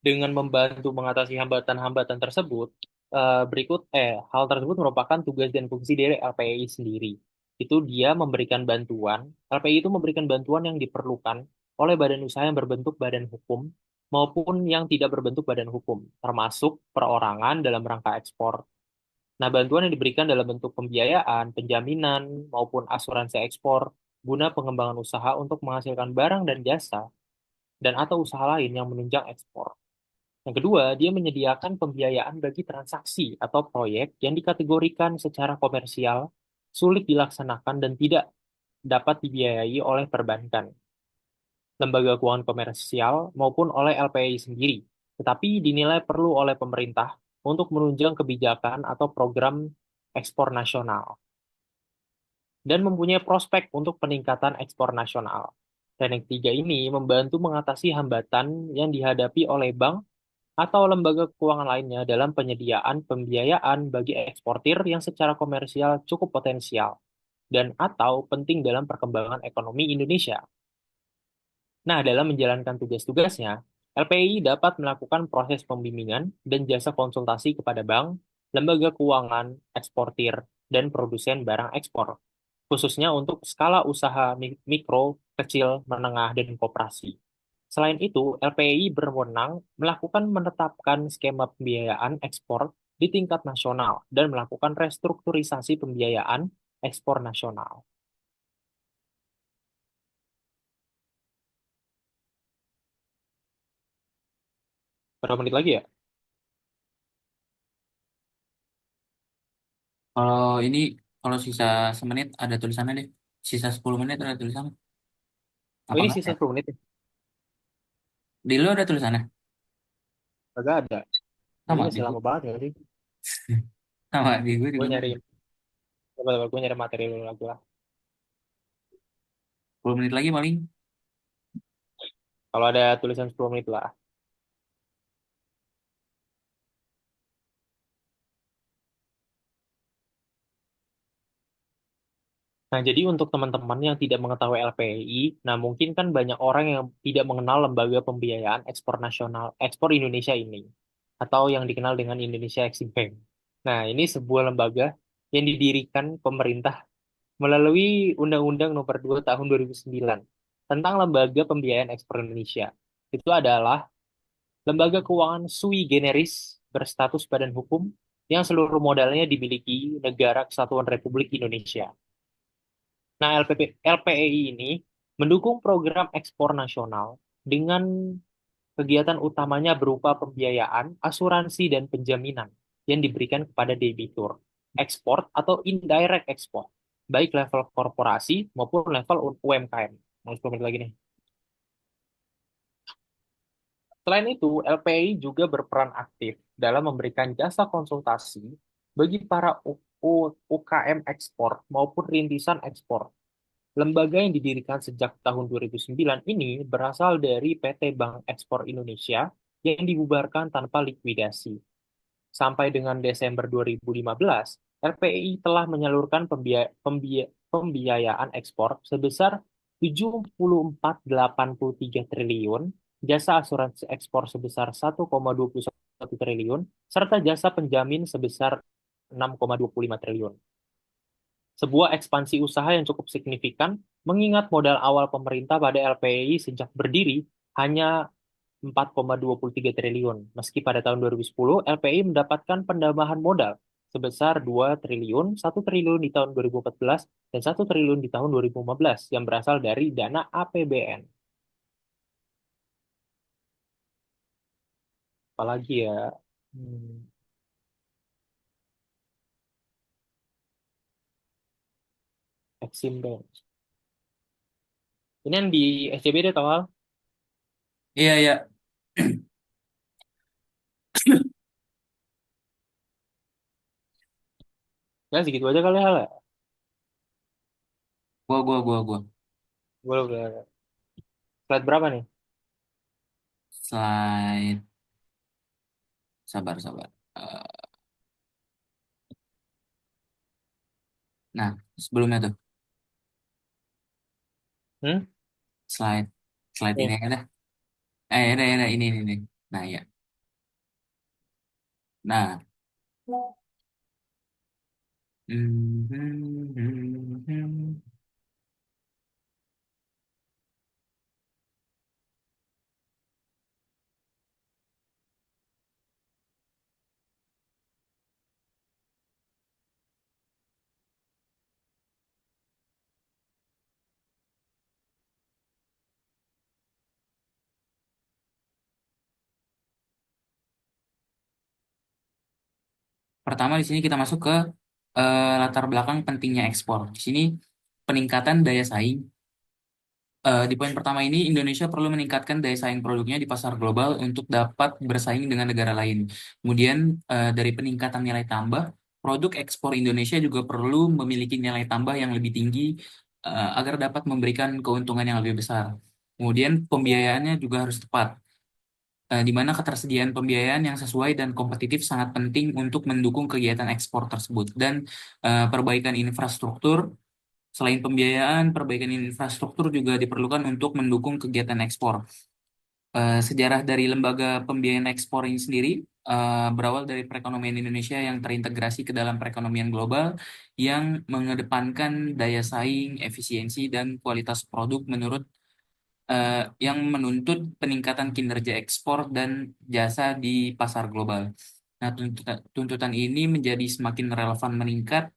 dengan membantu mengatasi hambatan-hambatan tersebut, hal tersebut merupakan tugas dan fungsi dari LPI sendiri. Itu dia memberikan bantuan, LPI itu memberikan bantuan yang diperlukan oleh badan usaha yang berbentuk badan hukum maupun yang tidak berbentuk badan hukum, termasuk perorangan dalam rangka ekspor. Nah, bantuan yang diberikan dalam bentuk pembiayaan, penjaminan, maupun asuransi ekspor guna pengembangan usaha untuk menghasilkan barang dan jasa dan atau usaha lain yang menunjang ekspor. Yang kedua, dia menyediakan pembiayaan bagi transaksi atau proyek yang dikategorikan secara komersial, sulit dilaksanakan dan tidak dapat dibiayai oleh perbankan, lembaga keuangan komersial maupun oleh LPI sendiri, tetapi dinilai perlu oleh pemerintah untuk menunjang kebijakan atau program ekspor nasional dan mempunyai prospek untuk peningkatan ekspor nasional. Dan yang ketiga ini membantu mengatasi hambatan yang dihadapi oleh bank atau lembaga keuangan lainnya dalam penyediaan pembiayaan bagi eksportir yang secara komersial cukup potensial dan atau penting dalam perkembangan ekonomi Indonesia. Nah, dalam menjalankan tugas-tugasnya, LPI dapat melakukan proses pembimbingan dan jasa konsultasi kepada bank, lembaga keuangan, eksportir, dan produsen barang ekspor, khususnya untuk skala usaha mikro, kecil, menengah, dan koperasi. Selain itu, LPI berwenang melakukan menetapkan skema pembiayaan ekspor di tingkat nasional dan melakukan restrukturisasi pembiayaan ekspor nasional. Berapa menit lagi ya? Kalau ini, kalau sisa semenit ada tulisannya deh. Sisa 10 menit ada tulisannya. Oh, Apa ini enggak sisa ya? 10 menit ya? Di lu ada tulisannya? Agak ada. Ini Sama di masih gue. lama banget ya sih. Sama di gue Gue juga nggak nyari, ada. gue nyari materi dulu lagi lah. 10 menit lagi paling. Kalau ada tulisan 10 menit lah. Nah, jadi untuk teman-teman yang tidak mengetahui LPI, nah mungkin kan banyak orang yang tidak mengenal lembaga pembiayaan ekspor nasional, ekspor Indonesia ini, atau yang dikenal dengan Indonesia Exim Bank. Nah, ini sebuah lembaga yang didirikan pemerintah melalui Undang-Undang Nomor 2 Tahun 2009 tentang Lembaga Pembiayaan Ekspor Indonesia. Itu adalah lembaga keuangan sui generis berstatus badan hukum yang seluruh modalnya dimiliki Negara Kesatuan Republik Indonesia. Nah, LPEI ini Mendukung program ekspor nasional dengan kegiatan utamanya berupa pembiayaan, asuransi, dan penjaminan yang diberikan kepada debitur, ekspor atau indirect ekspor, baik level korporasi maupun level UMKM. Mau 10 menit lagi nih. Selain itu, LPI juga berperan aktif dalam memberikan jasa konsultasi bagi para UKM ekspor maupun rintisan ekspor. Lembaga yang didirikan sejak tahun 2009 ini berasal dari PT Bank Ekspor Indonesia yang dibubarkan tanpa likuidasi. Sampai dengan Desember 2015, LPI telah menyalurkan pembiayaan ekspor sebesar 74,83 triliun, jasa asuransi ekspor sebesar 1,21 triliun, serta jasa penjamin sebesar 6,25 triliun. Sebuah ekspansi usaha yang cukup signifikan, mengingat modal awal pemerintah pada LPI sejak berdiri hanya 4,23 triliun. Meski pada tahun 2010, LPI mendapatkan penambahan modal sebesar 2 triliun, 1 triliun di tahun 2014, dan 1 triliun di tahun 2015 yang berasal dari dana APBN. Apalagi ya, hmm, Exim Bank. Ini yang di SCBD tau Hal? Iya, iya. Ya segitu aja kali Hal ya. Gua. Boleh, boleh. Slide berapa nih? Slide. Sabar, sabar. Nah, sebelumnya tuh. Hmm? Slide. Slide ini Nih. ada. Ada. Ini. Nah, ya. Nah. Hmm. Pertama di sini kita masuk ke latar belakang pentingnya ekspor. Di sini peningkatan daya saing. Di poin pertama ini, Indonesia perlu meningkatkan daya saing produknya di pasar global untuk dapat bersaing dengan negara lain. Kemudian, dari peningkatan nilai tambah, produk ekspor Indonesia juga perlu memiliki nilai tambah yang lebih tinggi agar dapat memberikan keuntungan yang lebih besar. Kemudian, pembiayaannya juga harus tepat, di mana ketersediaan pembiayaan yang sesuai dan kompetitif sangat penting untuk mendukung kegiatan ekspor tersebut. Dan perbaikan infrastruktur. Selain pembiayaan, perbaikan infrastruktur juga diperlukan untuk mendukung kegiatan ekspor. Sejarah dari lembaga pembiayaan ekspor ini sendiri berawal dari perekonomian Indonesia yang terintegrasi ke dalam perekonomian global yang mengedepankan daya saing, efisiensi, dan kualitas produk yang menuntut peningkatan kinerja ekspor dan jasa di pasar global. Nah, tuntutan ini menjadi semakin relevan meningkat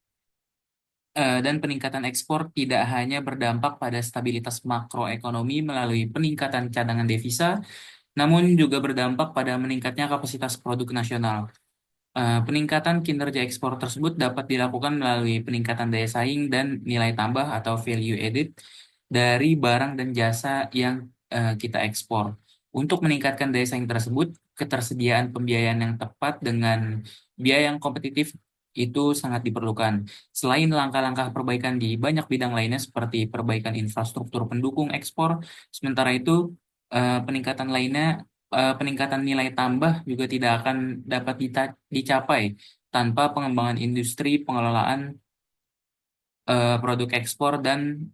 dan peningkatan ekspor tidak hanya berdampak pada stabilitas makroekonomi melalui peningkatan cadangan devisa, namun juga berdampak pada meningkatnya kapasitas produk nasional. Peningkatan kinerja ekspor tersebut dapat dilakukan melalui peningkatan daya saing dan nilai tambah atau value added dari barang dan jasa yang kita ekspor. Untuk meningkatkan daya saing tersebut, ketersediaan pembiayaan yang tepat dengan biaya yang kompetitif itu sangat diperlukan. Selain langkah-langkah perbaikan di banyak bidang lainnya seperti perbaikan infrastruktur pendukung ekspor, sementara itu peningkatan lainnya peningkatan nilai tambah juga tidak akan dapat dicapai tanpa pengembangan industri pengelolaan produk ekspor dan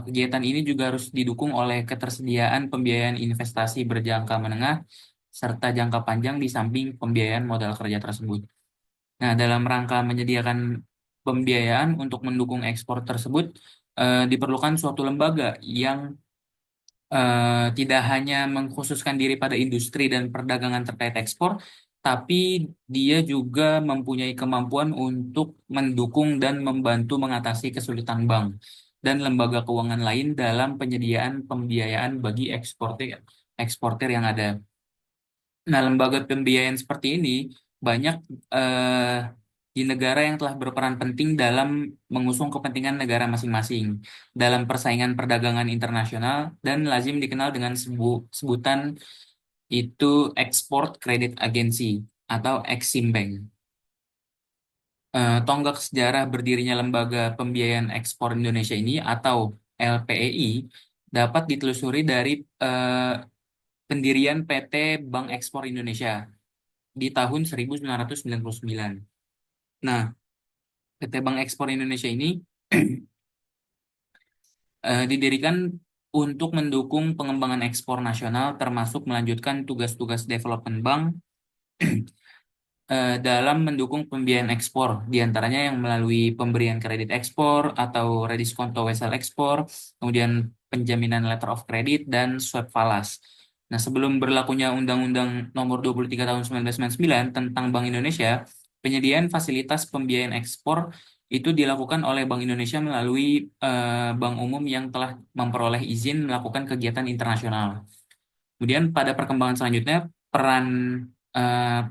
kegiatan ini juga harus didukung oleh ketersediaan pembiayaan investasi berjangka menengah serta jangka panjang di samping pembiayaan modal kerja tersebut. Nah, dalam rangka menyediakan pembiayaan untuk mendukung ekspor tersebut, diperlukan suatu lembaga yang tidak hanya mengkhususkan diri pada industri dan perdagangan terkait ekspor, tapi dia juga mempunyai kemampuan untuk mendukung dan membantu mengatasi kesulitan bank. dan lembaga keuangan lain dalam penyediaan pembiayaan bagi eksportir yang ada. Nah, lembaga pembiayaan seperti ini banyak eh, di negara yang telah berperan penting dalam mengusung kepentingan negara masing-masing dalam persaingan perdagangan internasional dan lazim dikenal dengan sebutan itu Export Credit Agency atau Exim Bank. Tonggak sejarah berdirinya Lembaga Pembiayaan Ekspor Indonesia ini atau LPEI dapat ditelusuri dari eh, pendirian PT Bank Ekspor Indonesia di tahun 1999. Nah, PT Bank Ekspor Indonesia ini didirikan untuk mendukung pengembangan ekspor nasional termasuk melanjutkan tugas-tugas development bank dalam mendukung pembiayaan ekspor, diantaranya yang melalui pemberian kredit ekspor atau rediskonto wesel ekspor, kemudian penjaminan letter of credit, dan swap falas. Nah, sebelum berlakunya Undang-Undang Nomor 23 Tahun 1999 tentang Bank Indonesia, penyediaan fasilitas pembiayaan ekspor itu dilakukan oleh Bank Indonesia melalui bank umum yang telah memperoleh izin melakukan kegiatan internasional. Kemudian pada perkembangan selanjutnya, peran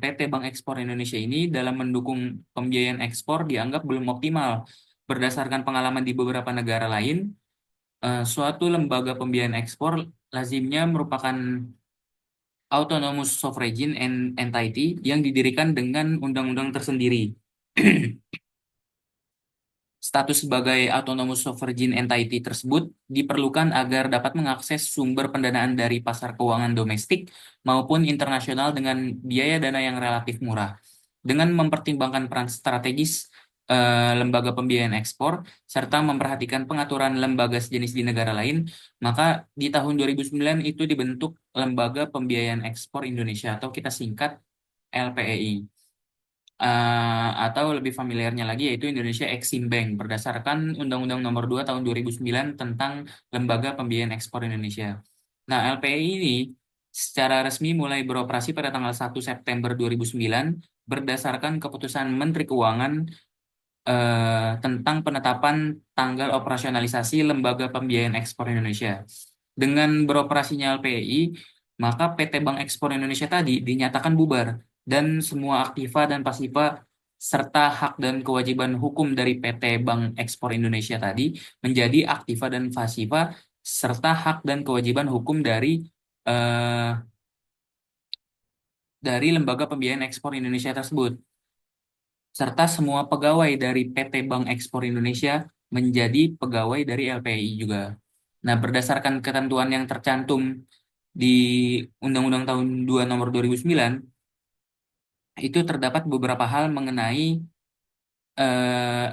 PT Bank Ekspor Indonesia ini dalam mendukung pembiayaan ekspor dianggap belum optimal. Berdasarkan pengalaman di beberapa negara lain, suatu lembaga pembiayaan ekspor lazimnya merupakan autonomous sovereign entity yang didirikan dengan undang-undang tersendiri. Status sebagai autonomous sovereign entity tersebut diperlukan agar dapat mengakses sumber pendanaan dari pasar keuangan domestik maupun internasional dengan biaya dana yang relatif murah. Dengan mempertimbangkan peran strategis lembaga pembiayaan ekspor serta memperhatikan pengaturan lembaga sejenis di negara lain, maka di tahun 2009 itu dibentuk Lembaga Pembiayaan Ekspor Indonesia atau kita singkat LPEI. Atau lebih familiarnya lagi yaitu Indonesia Exim Bank berdasarkan Undang-Undang Nomor 2 Tahun 2009 tentang Lembaga Pembiayaan Ekspor Indonesia. Nah, LPI ini secara resmi mulai beroperasi pada tanggal 1 September 2009 berdasarkan keputusan Menteri Keuangan tentang penetapan tanggal operasionalisasi Lembaga Pembiayaan Ekspor Indonesia. Dengan beroperasinya LPI, maka PT Bank Ekspor Indonesia tadi dinyatakan bubar dan semua aktiva dan pasifa serta hak dan kewajiban hukum dari PT Bank Ekspor Indonesia tadi menjadi aktiva dan pasifa serta hak dan kewajiban hukum eh, dari Lembaga Pembiayaan Ekspor Indonesia tersebut, serta semua pegawai dari PT Bank Ekspor Indonesia menjadi pegawai dari LPI juga. Nah, berdasarkan ketentuan yang tercantum di Undang-Undang Tahun 2 Nomor 2009, itu terdapat beberapa hal mengenai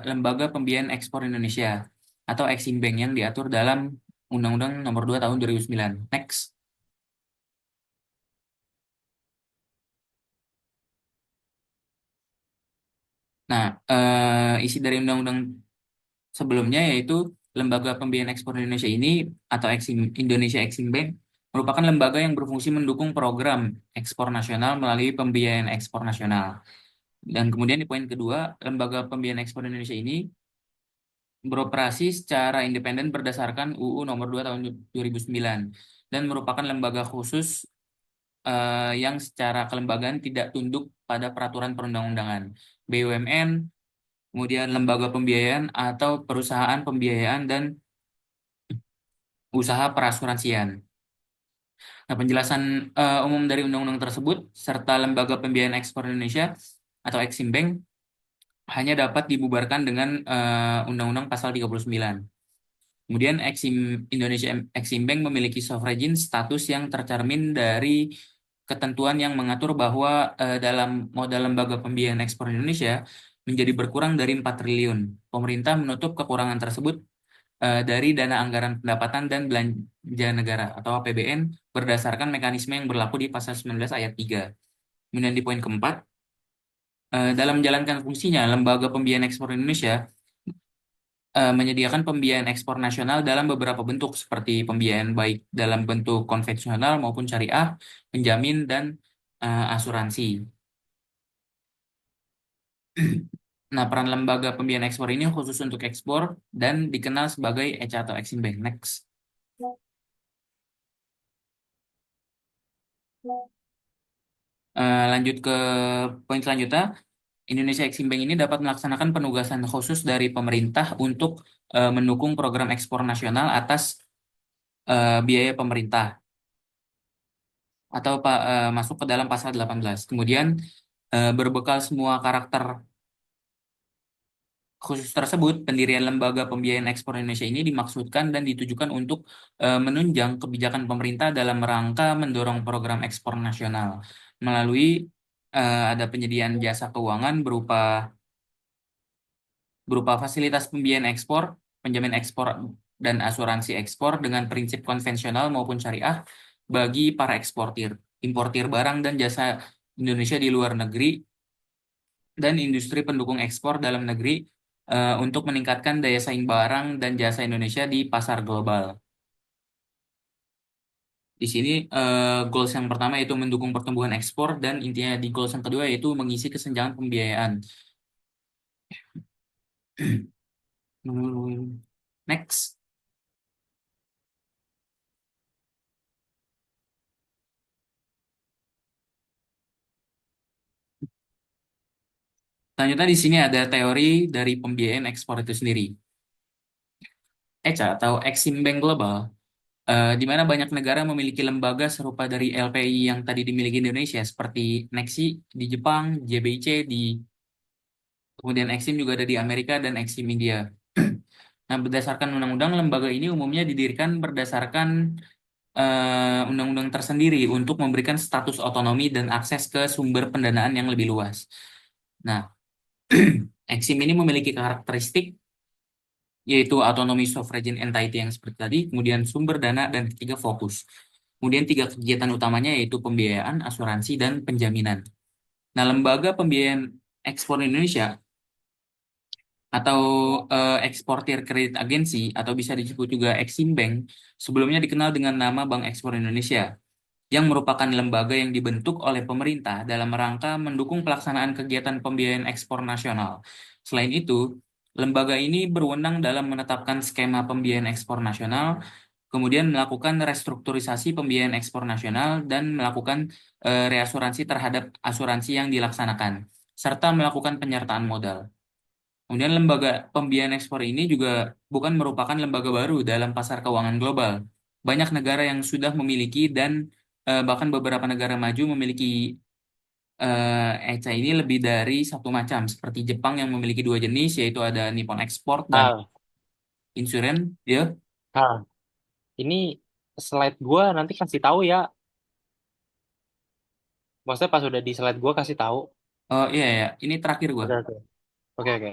Lembaga Pembiayaan Ekspor Indonesia atau Exim Bank yang diatur dalam Undang-Undang Nomor 2 Tahun 2009. Next. Nah, isi dari undang-undang sebelumnya yaitu Lembaga Pembiayaan Ekspor Indonesia ini atau Indonesia Exim Bank merupakan lembaga yang berfungsi mendukung program ekspor nasional melalui pembiayaan ekspor nasional. Dan kemudian di poin kedua, Lembaga Pembiayaan Ekspor Indonesia ini beroperasi secara independen berdasarkan UU Nomor 2 Tahun 2009 dan merupakan lembaga khusus yang secara kelembagaan tidak tunduk pada peraturan perundang-undangan, BUMN, kemudian lembaga pembiayaan atau perusahaan pembiayaan dan usaha perasuransian. Nah, penjelasan umum dari undang-undang tersebut serta Lembaga Pembiayaan Ekspor Indonesia atau Exim Bank hanya dapat dibubarkan dengan Undang-Undang Pasal 39. Kemudian Indonesia Exim Bank memiliki sovereign status yang tercermin dari ketentuan yang mengatur bahwa dalam modal lembaga pembiayaan ekspor Indonesia menjadi berkurang dari 4 triliun. Pemerintah menutup kekurangan tersebut dari dana anggaran pendapatan dan belanja negara atau APBN berdasarkan mekanisme yang berlaku di pasal 19 ayat 3. Kemudian di poin keempat, dalam menjalankan fungsinya, Lembaga Pembiayaan Ekspor Indonesia menyediakan pembiayaan ekspor nasional dalam beberapa bentuk seperti pembiayaan baik dalam bentuk konvensional maupun syariah, penjamin, dan asuransi. Nah, peran lembaga pembiayaan ekspor ini khusus untuk ekspor dan dikenal sebagai ECA atau Exim Bank. Next. Lanjut ke poin selanjutnya. Indonesia Exim Bank ini dapat melaksanakan penugasan khusus dari pemerintah untuk mendukung program ekspor nasional atas biaya pemerintah atau masuk ke dalam pasal 18. Kemudian berbekal semua karakter khusus tersebut, pendirian Lembaga Pembiayaan Ekspor Indonesia ini dimaksudkan dan ditujukan untuk menunjang kebijakan pemerintah dalam rangka mendorong program ekspor nasional melalui ada penyediaan jasa keuangan berupa fasilitas pembiayaan ekspor, penjamin ekspor dan asuransi ekspor dengan prinsip konvensional maupun syariah bagi para eksportir, importir barang dan jasa Indonesia di luar negeri dan industri pendukung ekspor dalam negeri untuk meningkatkan daya saing barang dan jasa Indonesia di pasar global. Di sini goals yang pertama yaitu mendukung pertumbuhan ekspor dan intinya di goals yang kedua yaitu mengisi kesenjangan pembiayaan. Next. Selanjutnya di sini ada teori dari pembiayaan ekspor itu sendiri. ECA atau Exim Bank Global, di mana banyak negara memiliki lembaga serupa dari LPI yang tadi dimiliki Indonesia, seperti Nexi di Jepang, JBIC di kemudian Exim juga ada di Amerika dan Exim India. Nah, berdasarkan undang-undang, lembaga ini umumnya didirikan berdasarkan undang-undang tersendiri untuk memberikan status otonomi dan akses ke sumber pendanaan yang lebih luas. Nah, Exim ini memiliki karakteristik yaitu autonomi sovereign entity yang seperti tadi, kemudian sumber dana, dan ketiga fokus. Kemudian tiga kegiatan utamanya yaitu pembiayaan, asuransi, dan penjaminan. Nah, lembaga pembiayaan ekspor Indonesia atau eksportir kredit agensi atau bisa disebut juga Exim Bank sebelumnya dikenal dengan nama Bank Ekspor Indonesia yang merupakan lembaga yang dibentuk oleh pemerintah dalam rangka mendukung pelaksanaan kegiatan pembiayaan ekspor nasional. Selain itu, lembaga ini berwenang dalam menetapkan skema pembiayaan ekspor nasional, kemudian melakukan restrukturisasi pembiayaan ekspor nasional dan melakukan reasuransi terhadap asuransi yang dilaksanakan, serta melakukan penyertaan modal. Kemudian lembaga pembiayaan ekspor ini juga bukan merupakan lembaga baru dalam pasar keuangan global. Banyak negara yang sudah memiliki dan bahkan beberapa negara maju memiliki ECA ini lebih dari satu macam, seperti Jepang yang memiliki dua jenis, yaitu ada Nippon Export dan Ah, Insurance, ya. ah, ini slide gua nanti kasih tahu ya. Maksudnya pas udah di slide gua kasih tahu. Oh iya ya, ini terakhir gua. Oke, oke. Oke, oke.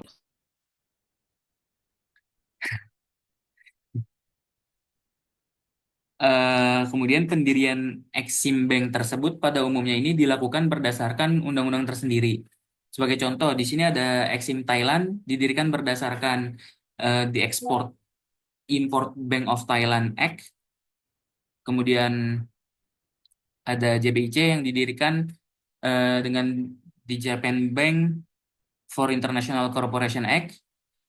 Kemudian pendirian Exim Bank tersebut pada umumnya ini dilakukan berdasarkan undang-undang tersendiri. Sebagai contoh, di sini ada Exim Thailand didirikan berdasarkan the Export Import Bank of Thailand Act. Kemudian ada JBIC yang didirikan dengan di Japan Bank for International Corporation Act.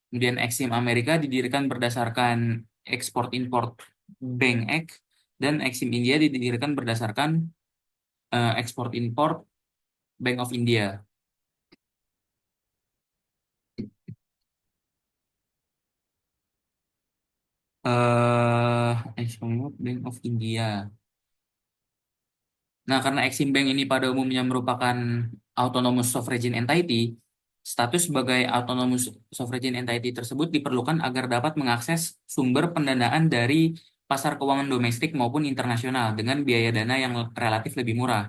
Kemudian Exim Amerika didirikan berdasarkan Export Import Bank Act dan Exim India didirikan berdasarkan Export Import Bank of India. Export Import Bank of India. Nah, karena Exim Bank ini pada umumnya merupakan autonomous sovereign entity, status sebagai autonomous sovereign entity tersebut diperlukan agar dapat mengakses sumber pendanaan dari pasar keuangan domestik maupun internasional dengan biaya dana yang relatif lebih murah.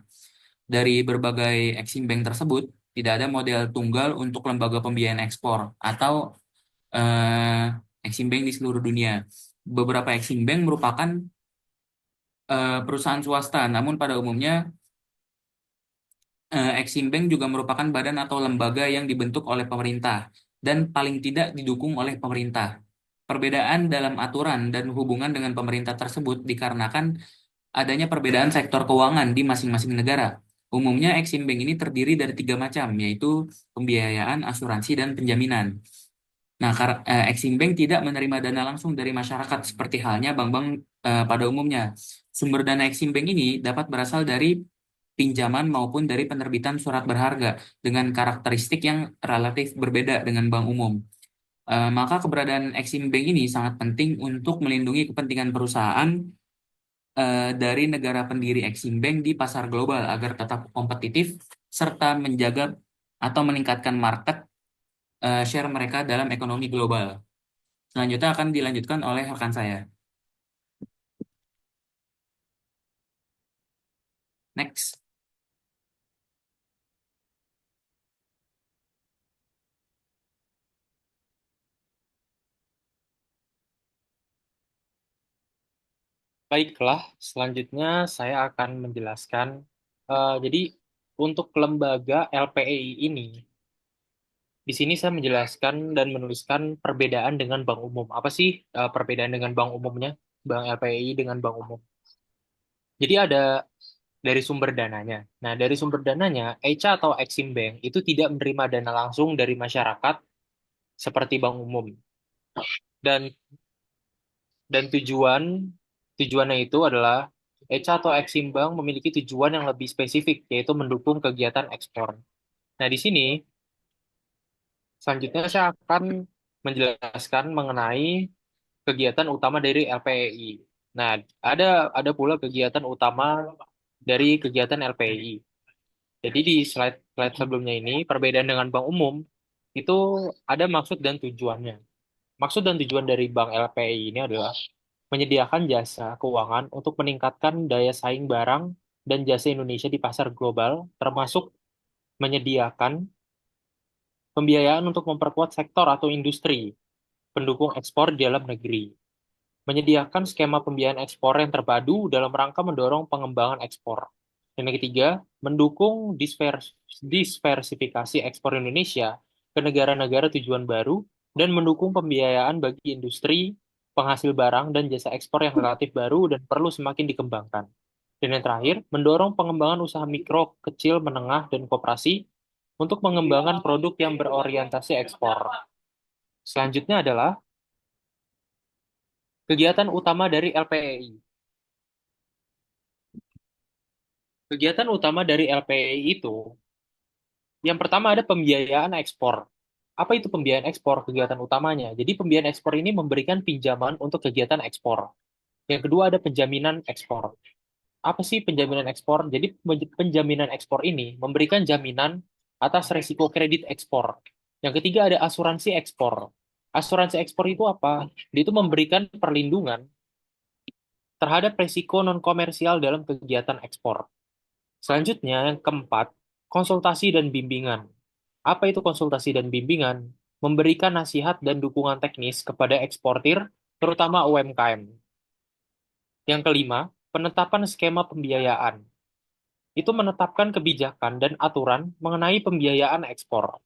Dari berbagai Exim Bank tersebut, tidak ada model tunggal untuk lembaga pembiayaan ekspor atau Exim Bank di seluruh dunia. Beberapa Exim Bank merupakan perusahaan swasta, namun pada umumnya Exim Bank juga merupakan badan atau lembaga yang dibentuk oleh pemerintah dan paling tidak didukung oleh pemerintah. Perbedaan dalam aturan dan hubungan dengan pemerintah tersebut dikarenakan adanya perbedaan sektor keuangan di masing-masing negara. Umumnya Exim Bank ini terdiri dari tiga macam, yaitu pembiayaan, asuransi, dan penjaminan. Nah, Exim Bank tidak menerima dana langsung dari masyarakat seperti halnya bank-bank pada umumnya. Sumber dana Exim Bank ini dapat berasal dari pinjaman maupun dari penerbitan surat berharga dengan karakteristik yang relatif berbeda dengan bank umum. Maka keberadaan Exim Bank ini sangat penting untuk melindungi kepentingan perusahaan dari negara pendiri Exim Bank di pasar global agar tetap kompetitif serta menjaga atau meningkatkan market share mereka dalam ekonomi global. Selanjutnya akan dilanjutkan oleh rekan saya. Next. Baiklah, selanjutnya saya akan menjelaskan. Jadi untuk lembaga LPEI ini, di sini saya menjelaskan dan menuliskan perbedaan dengan bank umum. Apa sih perbedaan dengan bank umumnya? Bank LPEI dengan bank umum. Jadi ada dari sumber dananya. Nah, dari sumber dananya, ECA atau Exim Bank itu tidak menerima dana langsung dari masyarakat seperti bank umum. Dan tujuannya itu adalah ECA atau Exim Bank memiliki tujuan yang lebih spesifik, yaitu mendukung kegiatan ekspor. Nah, di sini selanjutnya saya akan menjelaskan mengenai kegiatan utama dari LPEI. Nah, ada ada pula kegiatan utama dari kegiatan LPEI. Jadi di slide sebelumnya ini, perbedaan dengan bank umum itu ada maksud dan tujuannya. Maksud dan tujuan dari Bank LPI ini adalah menyediakan jasa keuangan untuk meningkatkan daya saing barang dan jasa Indonesia di pasar global, termasuk menyediakan pembiayaan untuk memperkuat sektor atau industri pendukung ekspor di dalam negeri, menyediakan skema pembiayaan ekspor yang terpadu dalam rangka mendorong pengembangan ekspor. Dan yang ketiga, mendukung diversifikasi ekspor Indonesia ke negara-negara tujuan baru dan mendukung pembiayaan bagi industri, penghasil barang dan jasa ekspor yang relatif baru dan perlu semakin dikembangkan. Dan yang terakhir, mendorong pengembangan usaha mikro, kecil, menengah, dan koperasi untuk mengembangkan produk yang berorientasi ekspor. Selanjutnya adalah kegiatan utama dari LPEI. Kegiatan utama dari LPEI itu, yang pertama ada pembiayaan ekspor. Apa itu pembiayaan ekspor? Kegiatan utamanya. Jadi pembiayaan ekspor ini memberikan pinjaman untuk kegiatan ekspor. Yang kedua ada penjaminan ekspor. Apa sih penjaminan ekspor? Jadi penjaminan ekspor ini memberikan jaminan atas risiko kredit ekspor. Yang ketiga ada asuransi ekspor. Asuransi ekspor itu apa? Dia itu memberikan perlindungan terhadap risiko non-komersial dalam kegiatan ekspor. Selanjutnya, yang keempat, konsultasi dan bimbingan. Apa itu konsultasi dan bimbingan? Memberikan nasihat dan dukungan teknis kepada eksportir, terutama UMKM. Yang kelima, penetapan skema pembiayaan. Itu menetapkan kebijakan dan aturan mengenai pembiayaan ekspor.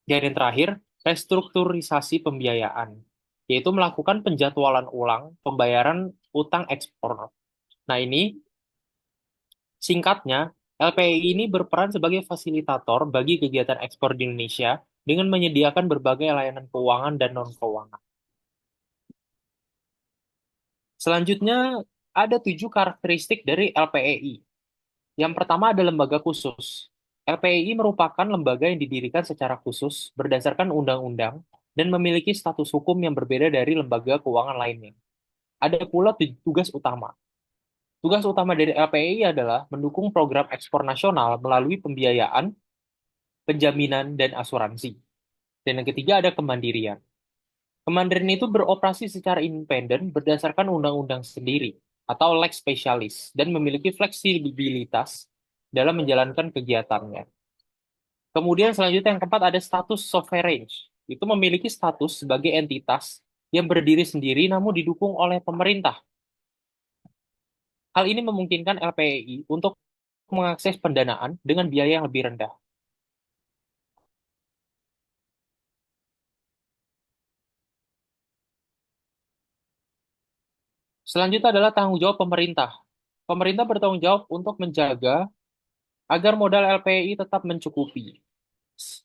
Dan yang terakhir, restrukturisasi pembiayaan, yaitu melakukan penjadwalan ulang pembayaran utang ekspor. Nah, ini singkatnya, LPI ini berperan sebagai fasilitator bagi kegiatan ekspor di Indonesia dengan menyediakan berbagai layanan keuangan dan non-keuangan. Selanjutnya, ada 7 karakteristik dari LPEI. Yang pertama ada lembaga khusus. LPEI merupakan lembaga yang didirikan secara khusus berdasarkan undang-undang dan memiliki status hukum yang berbeda dari lembaga keuangan lainnya. Ada pula tugas utama. Tugas utama dari LPEI adalah mendukung program ekspor nasional melalui pembiayaan, penjaminan, dan asuransi. Dan yang ketiga ada kemandirian. Kemandirian itu beroperasi secara independen berdasarkan undang-undang sendiri atau lex specialis dan memiliki fleksibilitas dalam menjalankan kegiatannya. Kemudian selanjutnya yang keempat ada status sovereign. Itu memiliki status sebagai entitas yang berdiri sendiri namun didukung oleh pemerintah. Hal ini memungkinkan LPEI untuk mengakses pendanaan dengan biaya yang lebih rendah. Selanjutnya adalah tanggung jawab pemerintah. Pemerintah bertanggung jawab untuk menjaga agar modal LPI tetap mencukupi.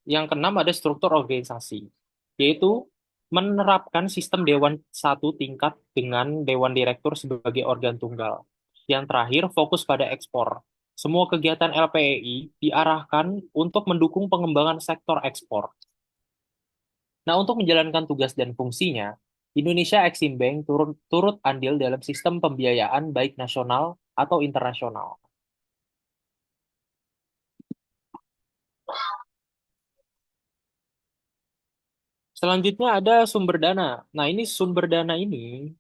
Yang keenam ada struktur organisasi, yaitu menerapkan sistem dewan satu tingkat dengan dewan direktur sebagai organ tunggal. Yang terakhir, fokus pada ekspor. Semua kegiatan LPEI diarahkan untuk mendukung pengembangan sektor ekspor. Nah, untuk menjalankan tugas dan fungsinya, Indonesia Exim Bank turut andil dalam sistem pembiayaan baik nasional atau internasional. Selanjutnya ada sumber dana. Nah, ini sumber dana ini,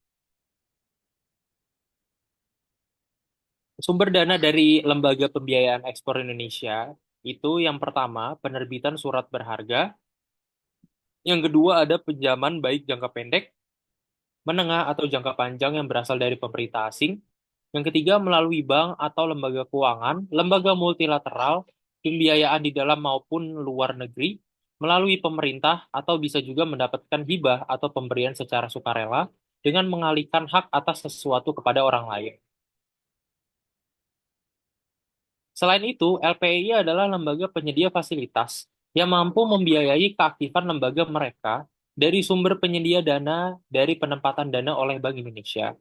sumber dana dari Lembaga Pembiayaan Ekspor Indonesia itu yang pertama, penerbitan surat berharga. Yang kedua ada pinjaman baik jangka pendek, menengah atau jangka panjang yang berasal dari pemerintah asing. Yang ketiga melalui bank atau lembaga keuangan, lembaga multilateral, pembiayaan di dalam maupun luar negeri, melalui pemerintah atau bisa juga mendapatkan hibah atau pemberian secara sukarela dengan mengalihkan hak atas sesuatu kepada orang lain. Selain itu, LPI adalah lembaga penyedia fasilitas yang mampu membiayai keaktifan lembaga mereka dari sumber penyedia dana dari penempatan dana oleh Bank Indonesia.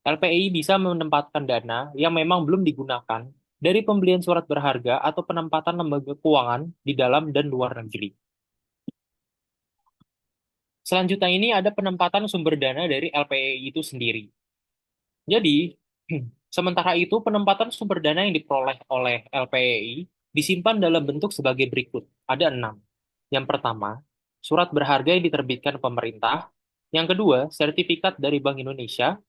LPI bisa menempatkan dana yang memang belum digunakan dari pembelian surat berharga atau penempatan lembaga keuangan di dalam dan luar negeri. Selanjutnya ini ada penempatan sumber dana dari LPI itu sendiri. Jadi, sementara itu penempatan sumber dana yang diperoleh oleh LPI disimpan dalam bentuk sebagai berikut. Ada 6. Yang pertama, surat berharga yang diterbitkan pemerintah. Yang kedua, sertifikat dari Bank Indonesia.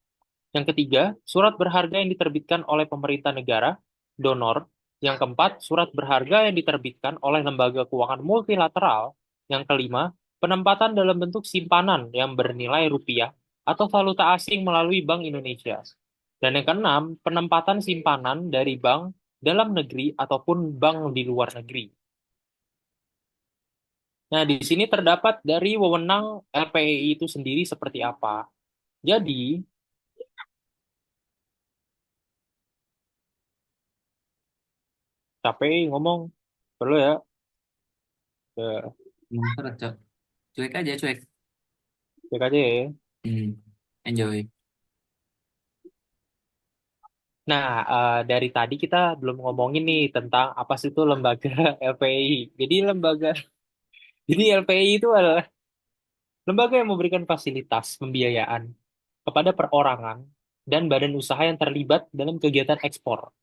Yang ketiga, surat berharga yang diterbitkan oleh pemerintah negara, donor. Yang keempat, surat berharga yang diterbitkan oleh lembaga keuangan multilateral. Yang kelima, penempatan dalam bentuk simpanan yang bernilai rupiah atau valuta asing melalui Bank Indonesia. Dan yang keenam, penempatan simpanan dari bank dalam negeri ataupun bank di luar negeri. Nah, di sini terdapat dari wewenang LPI itu sendiri seperti apa. Jadi, capek ngomong, perlu ya. Ya, Terus, Cok. Cuek aja, cuek. cek aja ya. Hmm, enjoy. Nah, dari tadi kita belum ngomongin nih tentang apa sih itu lembaga LPI. Jadi jadi LPI itu adalah lembaga yang memberikan fasilitas pembiayaan kepada perorangan dan badan usaha yang terlibat dalam kegiatan ekspor.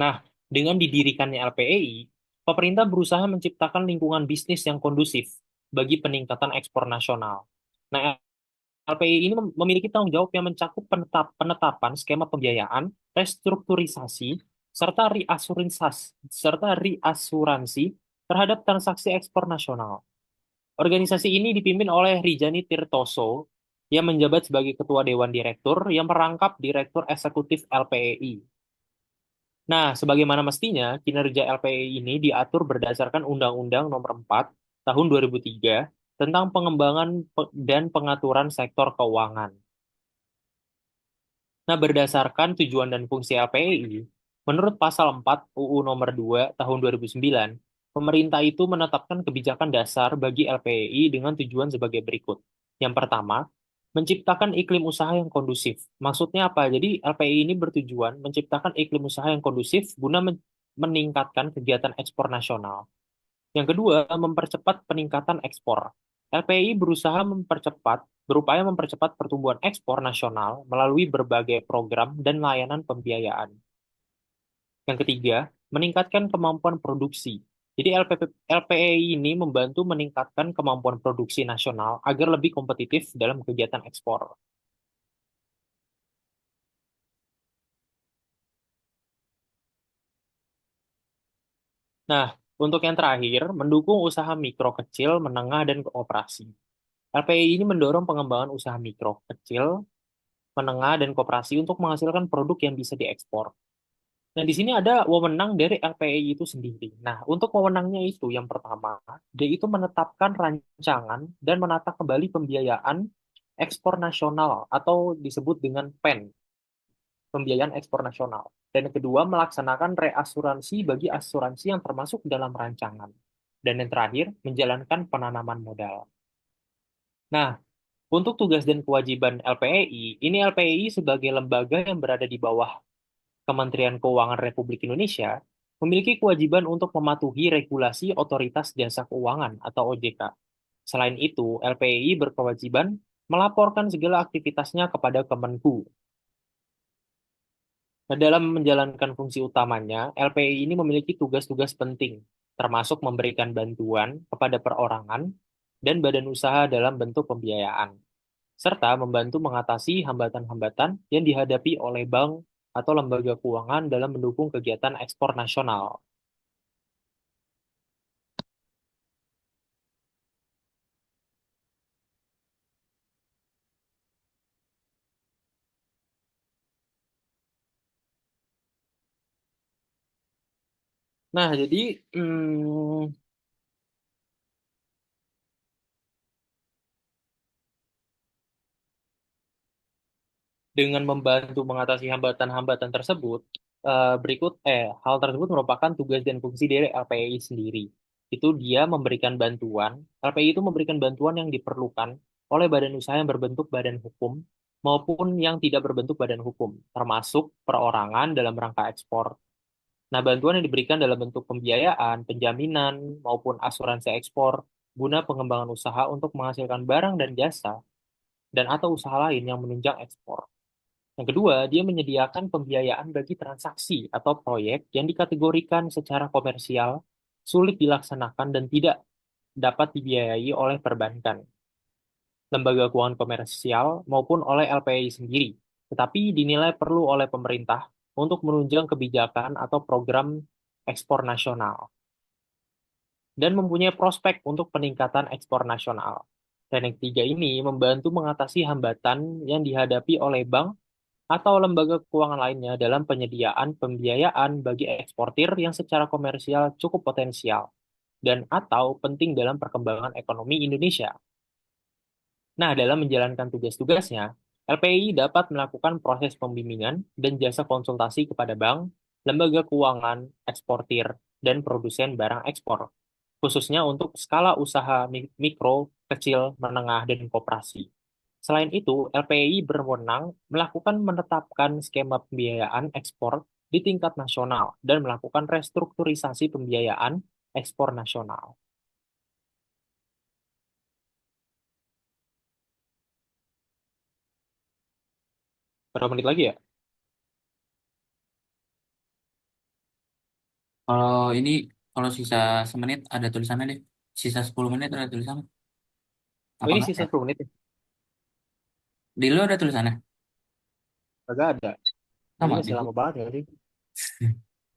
Nah, dengan didirikannya LPI, pemerintah berusaha menciptakan lingkungan bisnis yang kondusif bagi peningkatan ekspor nasional. Nah, LPI ini memiliki tanggung jawab yang mencakup penetapan skema pembiayaan, restrukturisasi, serta reasuransi terhadap transaksi ekspor nasional. Organisasi ini dipimpin oleh Rijani Tirtoso yang menjabat sebagai Ketua Dewan Direktur yang merangkap Direktur Eksekutif LPI. Nah, sebagaimana mestinya, kinerja LPI ini diatur berdasarkan Undang-Undang Nomor 4 Tahun 2003 tentang pengembangan dan pengaturan sektor keuangan. Nah, berdasarkan tujuan dan fungsi LPI, menurut Pasal 4 UU Nomor 2 Tahun 2009, pemerintah itu menetapkan kebijakan dasar bagi LPI dengan tujuan sebagai berikut. Yang pertama, menciptakan iklim usaha yang kondusif. Maksudnya apa? Jadi LPI ini bertujuan menciptakan iklim usaha yang kondusif guna meningkatkan kegiatan ekspor nasional. Yang kedua, mempercepat peningkatan ekspor. LPI berupaya mempercepat pertumbuhan ekspor nasional melalui berbagai program dan layanan pembiayaan. Yang ketiga, meningkatkan kemampuan produksi. Jadi LPI ini membantu meningkatkan kemampuan produksi nasional agar lebih kompetitif dalam kegiatan ekspor. Nah, untuk yang terakhir, mendukung usaha mikro kecil, menengah, dan kooperasi. LPI ini mendorong pengembangan usaha mikro kecil, menengah, dan koperasi untuk menghasilkan produk yang bisa diekspor. Nah, di sini ada wewenang dari LPI itu sendiri. Nah, untuk wewenangnya itu yang pertama, dia itu menetapkan rancangan dan menata kembali pembiayaan ekspor nasional atau disebut dengan PEN. pembiayaan ekspor nasional. Dan yang kedua, melaksanakan reasuransi bagi asuransi yang termasuk dalam rancangan. Dan yang terakhir, menjalankan penanaman modal. Nah, untuk tugas dan kewajiban LPEI, ini LPEI sebagai lembaga yang berada di bawah Kementerian Keuangan Republik Indonesia memiliki kewajiban untuk mematuhi regulasi Otoritas Jasa Keuangan atau OJK. Selain itu, LPEI berkewajiban melaporkan segala aktivitasnya kepada Kemenku. Nah, dalam menjalankan fungsi utamanya, LPEI ini memiliki tugas-tugas penting, termasuk memberikan bantuan kepada perorangan dan badan usaha dalam bentuk pembiayaan, serta membantu mengatasi hambatan-hambatan yang dihadapi oleh bank atau lembaga keuangan dalam mendukung kegiatan ekspor nasional. Nah, jadi dengan membantu mengatasi hambatan-hambatan tersebut, hal tersebut merupakan tugas dan fungsi dari LPI sendiri. Itu dia memberikan bantuan, LPI itu memberikan bantuan yang diperlukan oleh badan usaha yang berbentuk badan hukum maupun yang tidak berbentuk badan hukum, termasuk perorangan dalam rangka ekspor. Nah, bantuan yang diberikan dalam bentuk pembiayaan, penjaminan, maupun asuransi ekspor guna pengembangan usaha untuk menghasilkan barang dan jasa dan atau usaha lain yang menunjang ekspor. Yang kedua, dia menyediakan pembiayaan bagi transaksi atau proyek yang dikategorikan secara komersial, sulit dilaksanakan dan tidak dapat dibiayai oleh perbankan, lembaga keuangan komersial maupun oleh LPI sendiri, tetapi dinilai perlu oleh pemerintah untuk menunjang kebijakan atau program ekspor nasional dan mempunyai prospek untuk peningkatan ekspor nasional. Dan yang ketiga ini membantu mengatasi hambatan yang dihadapi oleh bank atau lembaga keuangan lainnya dalam penyediaan pembiayaan bagi eksportir yang secara komersial cukup potensial dan atau penting dalam perkembangan ekonomi Indonesia. Nah, dalam menjalankan tugas-tugasnya, LPI dapat melakukan proses pembimbingan dan jasa konsultasi kepada bank, lembaga keuangan, eksportir, dan produsen barang ekspor, khususnya untuk skala usaha mikro, kecil, menengah, dan koperasi. Selain itu, LPI berwenang melakukan menetapkan skema pembiayaan ekspor di tingkat nasional dan melakukan restrukturisasi pembiayaan ekspor nasional. Berapa menit lagi ya? Kalau ini, kalau sisa semenit ada tulisannya deh. Sisa 10 menit ada tulisannya. Oh, Apa ini enggak sisa ya? 10 menit ya? Di lu ada tulisannya? Agak ada. Ini Sama di masih gue. lama banget ya sih.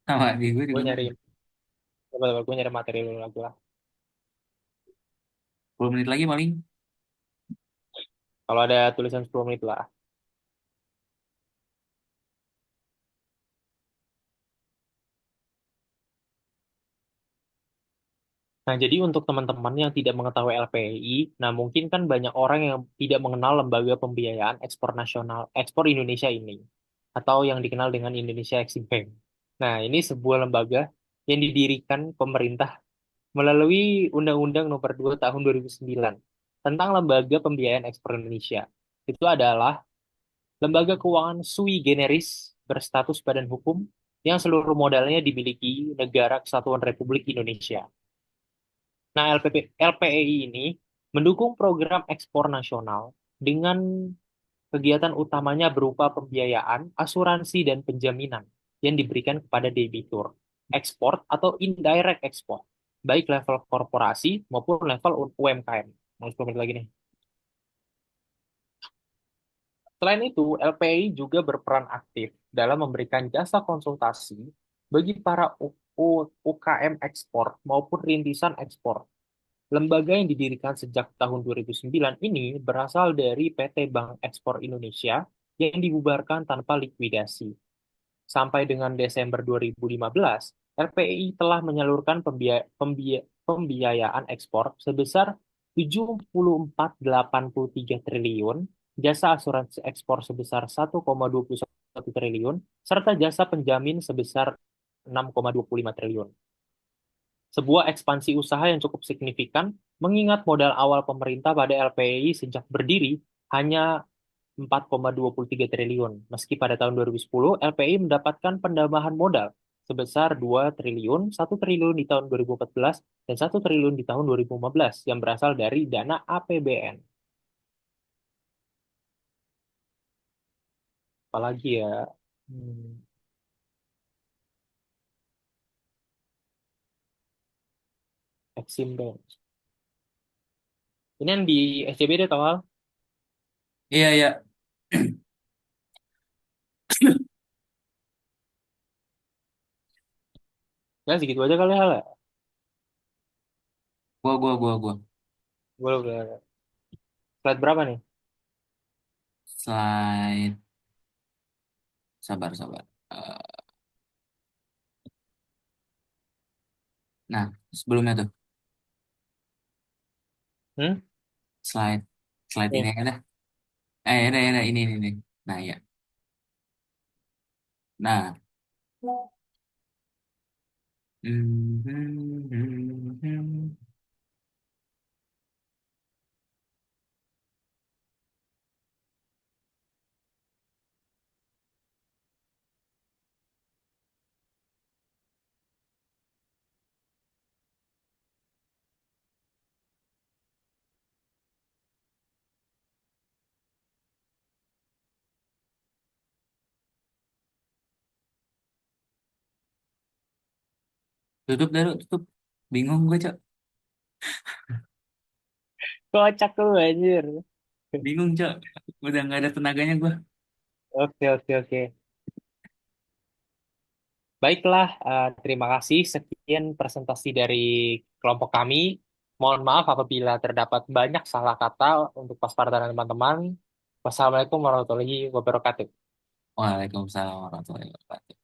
Sama di gue Gue juga nggak nyari, ada. gue nyari materi dulu lagi lah. 10 menit lagi paling. Kalau ada tulisan 10 menit lah. Nah, jadi untuk teman-teman yang tidak mengetahui LPI, nah mungkin kan banyak orang yang tidak mengenal lembaga pembiayaan ekspor nasional, ekspor Indonesia ini, atau yang dikenal dengan Indonesia Exim Bank. Nah, ini sebuah lembaga yang didirikan pemerintah melalui Undang-Undang Nomor 2 Tahun 2009 tentang Lembaga Pembiayaan Ekspor Indonesia. Itu adalah lembaga keuangan sui generis berstatus badan hukum yang seluruh modalnya dimiliki Negara Kesatuan Republik Indonesia. Nah, LPEI ini mendukung program ekspor nasional dengan kegiatan utamanya berupa pembiayaan, asuransi, dan penjaminan yang diberikan kepada debitur, ekspor atau indirect ekspor, baik level korporasi maupun level UMKM. Mau 10 menit lagi nih. Selain itu, LPI juga berperan aktif dalam memberikan jasa konsultasi bagi para UKM ekspor maupun rintisan ekspor. Lembaga yang didirikan sejak tahun 2009 ini berasal dari PT Bank Ekspor Indonesia yang dibubarkan tanpa likuidasi. Sampai dengan Desember 2015, LPI telah menyalurkan pembiayaan ekspor sebesar 74,83 triliun, jasa asuransi ekspor sebesar 1,21 triliun, serta jasa penjamin sebesar 6,25 triliun. Sebuah ekspansi usaha yang cukup signifikan, mengingat modal awal pemerintah pada LPI sejak berdiri hanya 4,23 triliun. Meski pada tahun 2010, LPI mendapatkan pendambahan modal sebesar 2 triliun, 1 triliun di tahun 2014, dan 1 triliun di tahun 2015 yang berasal dari dana APBN. Apalagi ya, hmm, Exim Bank. Ini yang di SCBD atau hal? Iya, iya. Ya segitu aja kali hal ya. Gua. Boleh, boleh. Slide berapa nih? Slide. Sabar, sabar. Nah, sebelumnya tuh. Hmm? Slide. Slide ini Nih. ada. Ada. Ini. Nah, ya. Nah. Hmm. Tutup dulu, tutup. Bingung gue, Cok. Kocak tuh anjir. Bingung, Cok. Udah nggak ada tenaganya gue. Oke, oke, oke. Baiklah, terima kasih. Sekian presentasi dari kelompok kami. Mohon maaf apabila terdapat banyak salah kata untuk Pasparta dan teman-teman. Wassalamualaikum warahmatullahi wabarakatuh. Waalaikumsalam warahmatullahi wabarakatuh.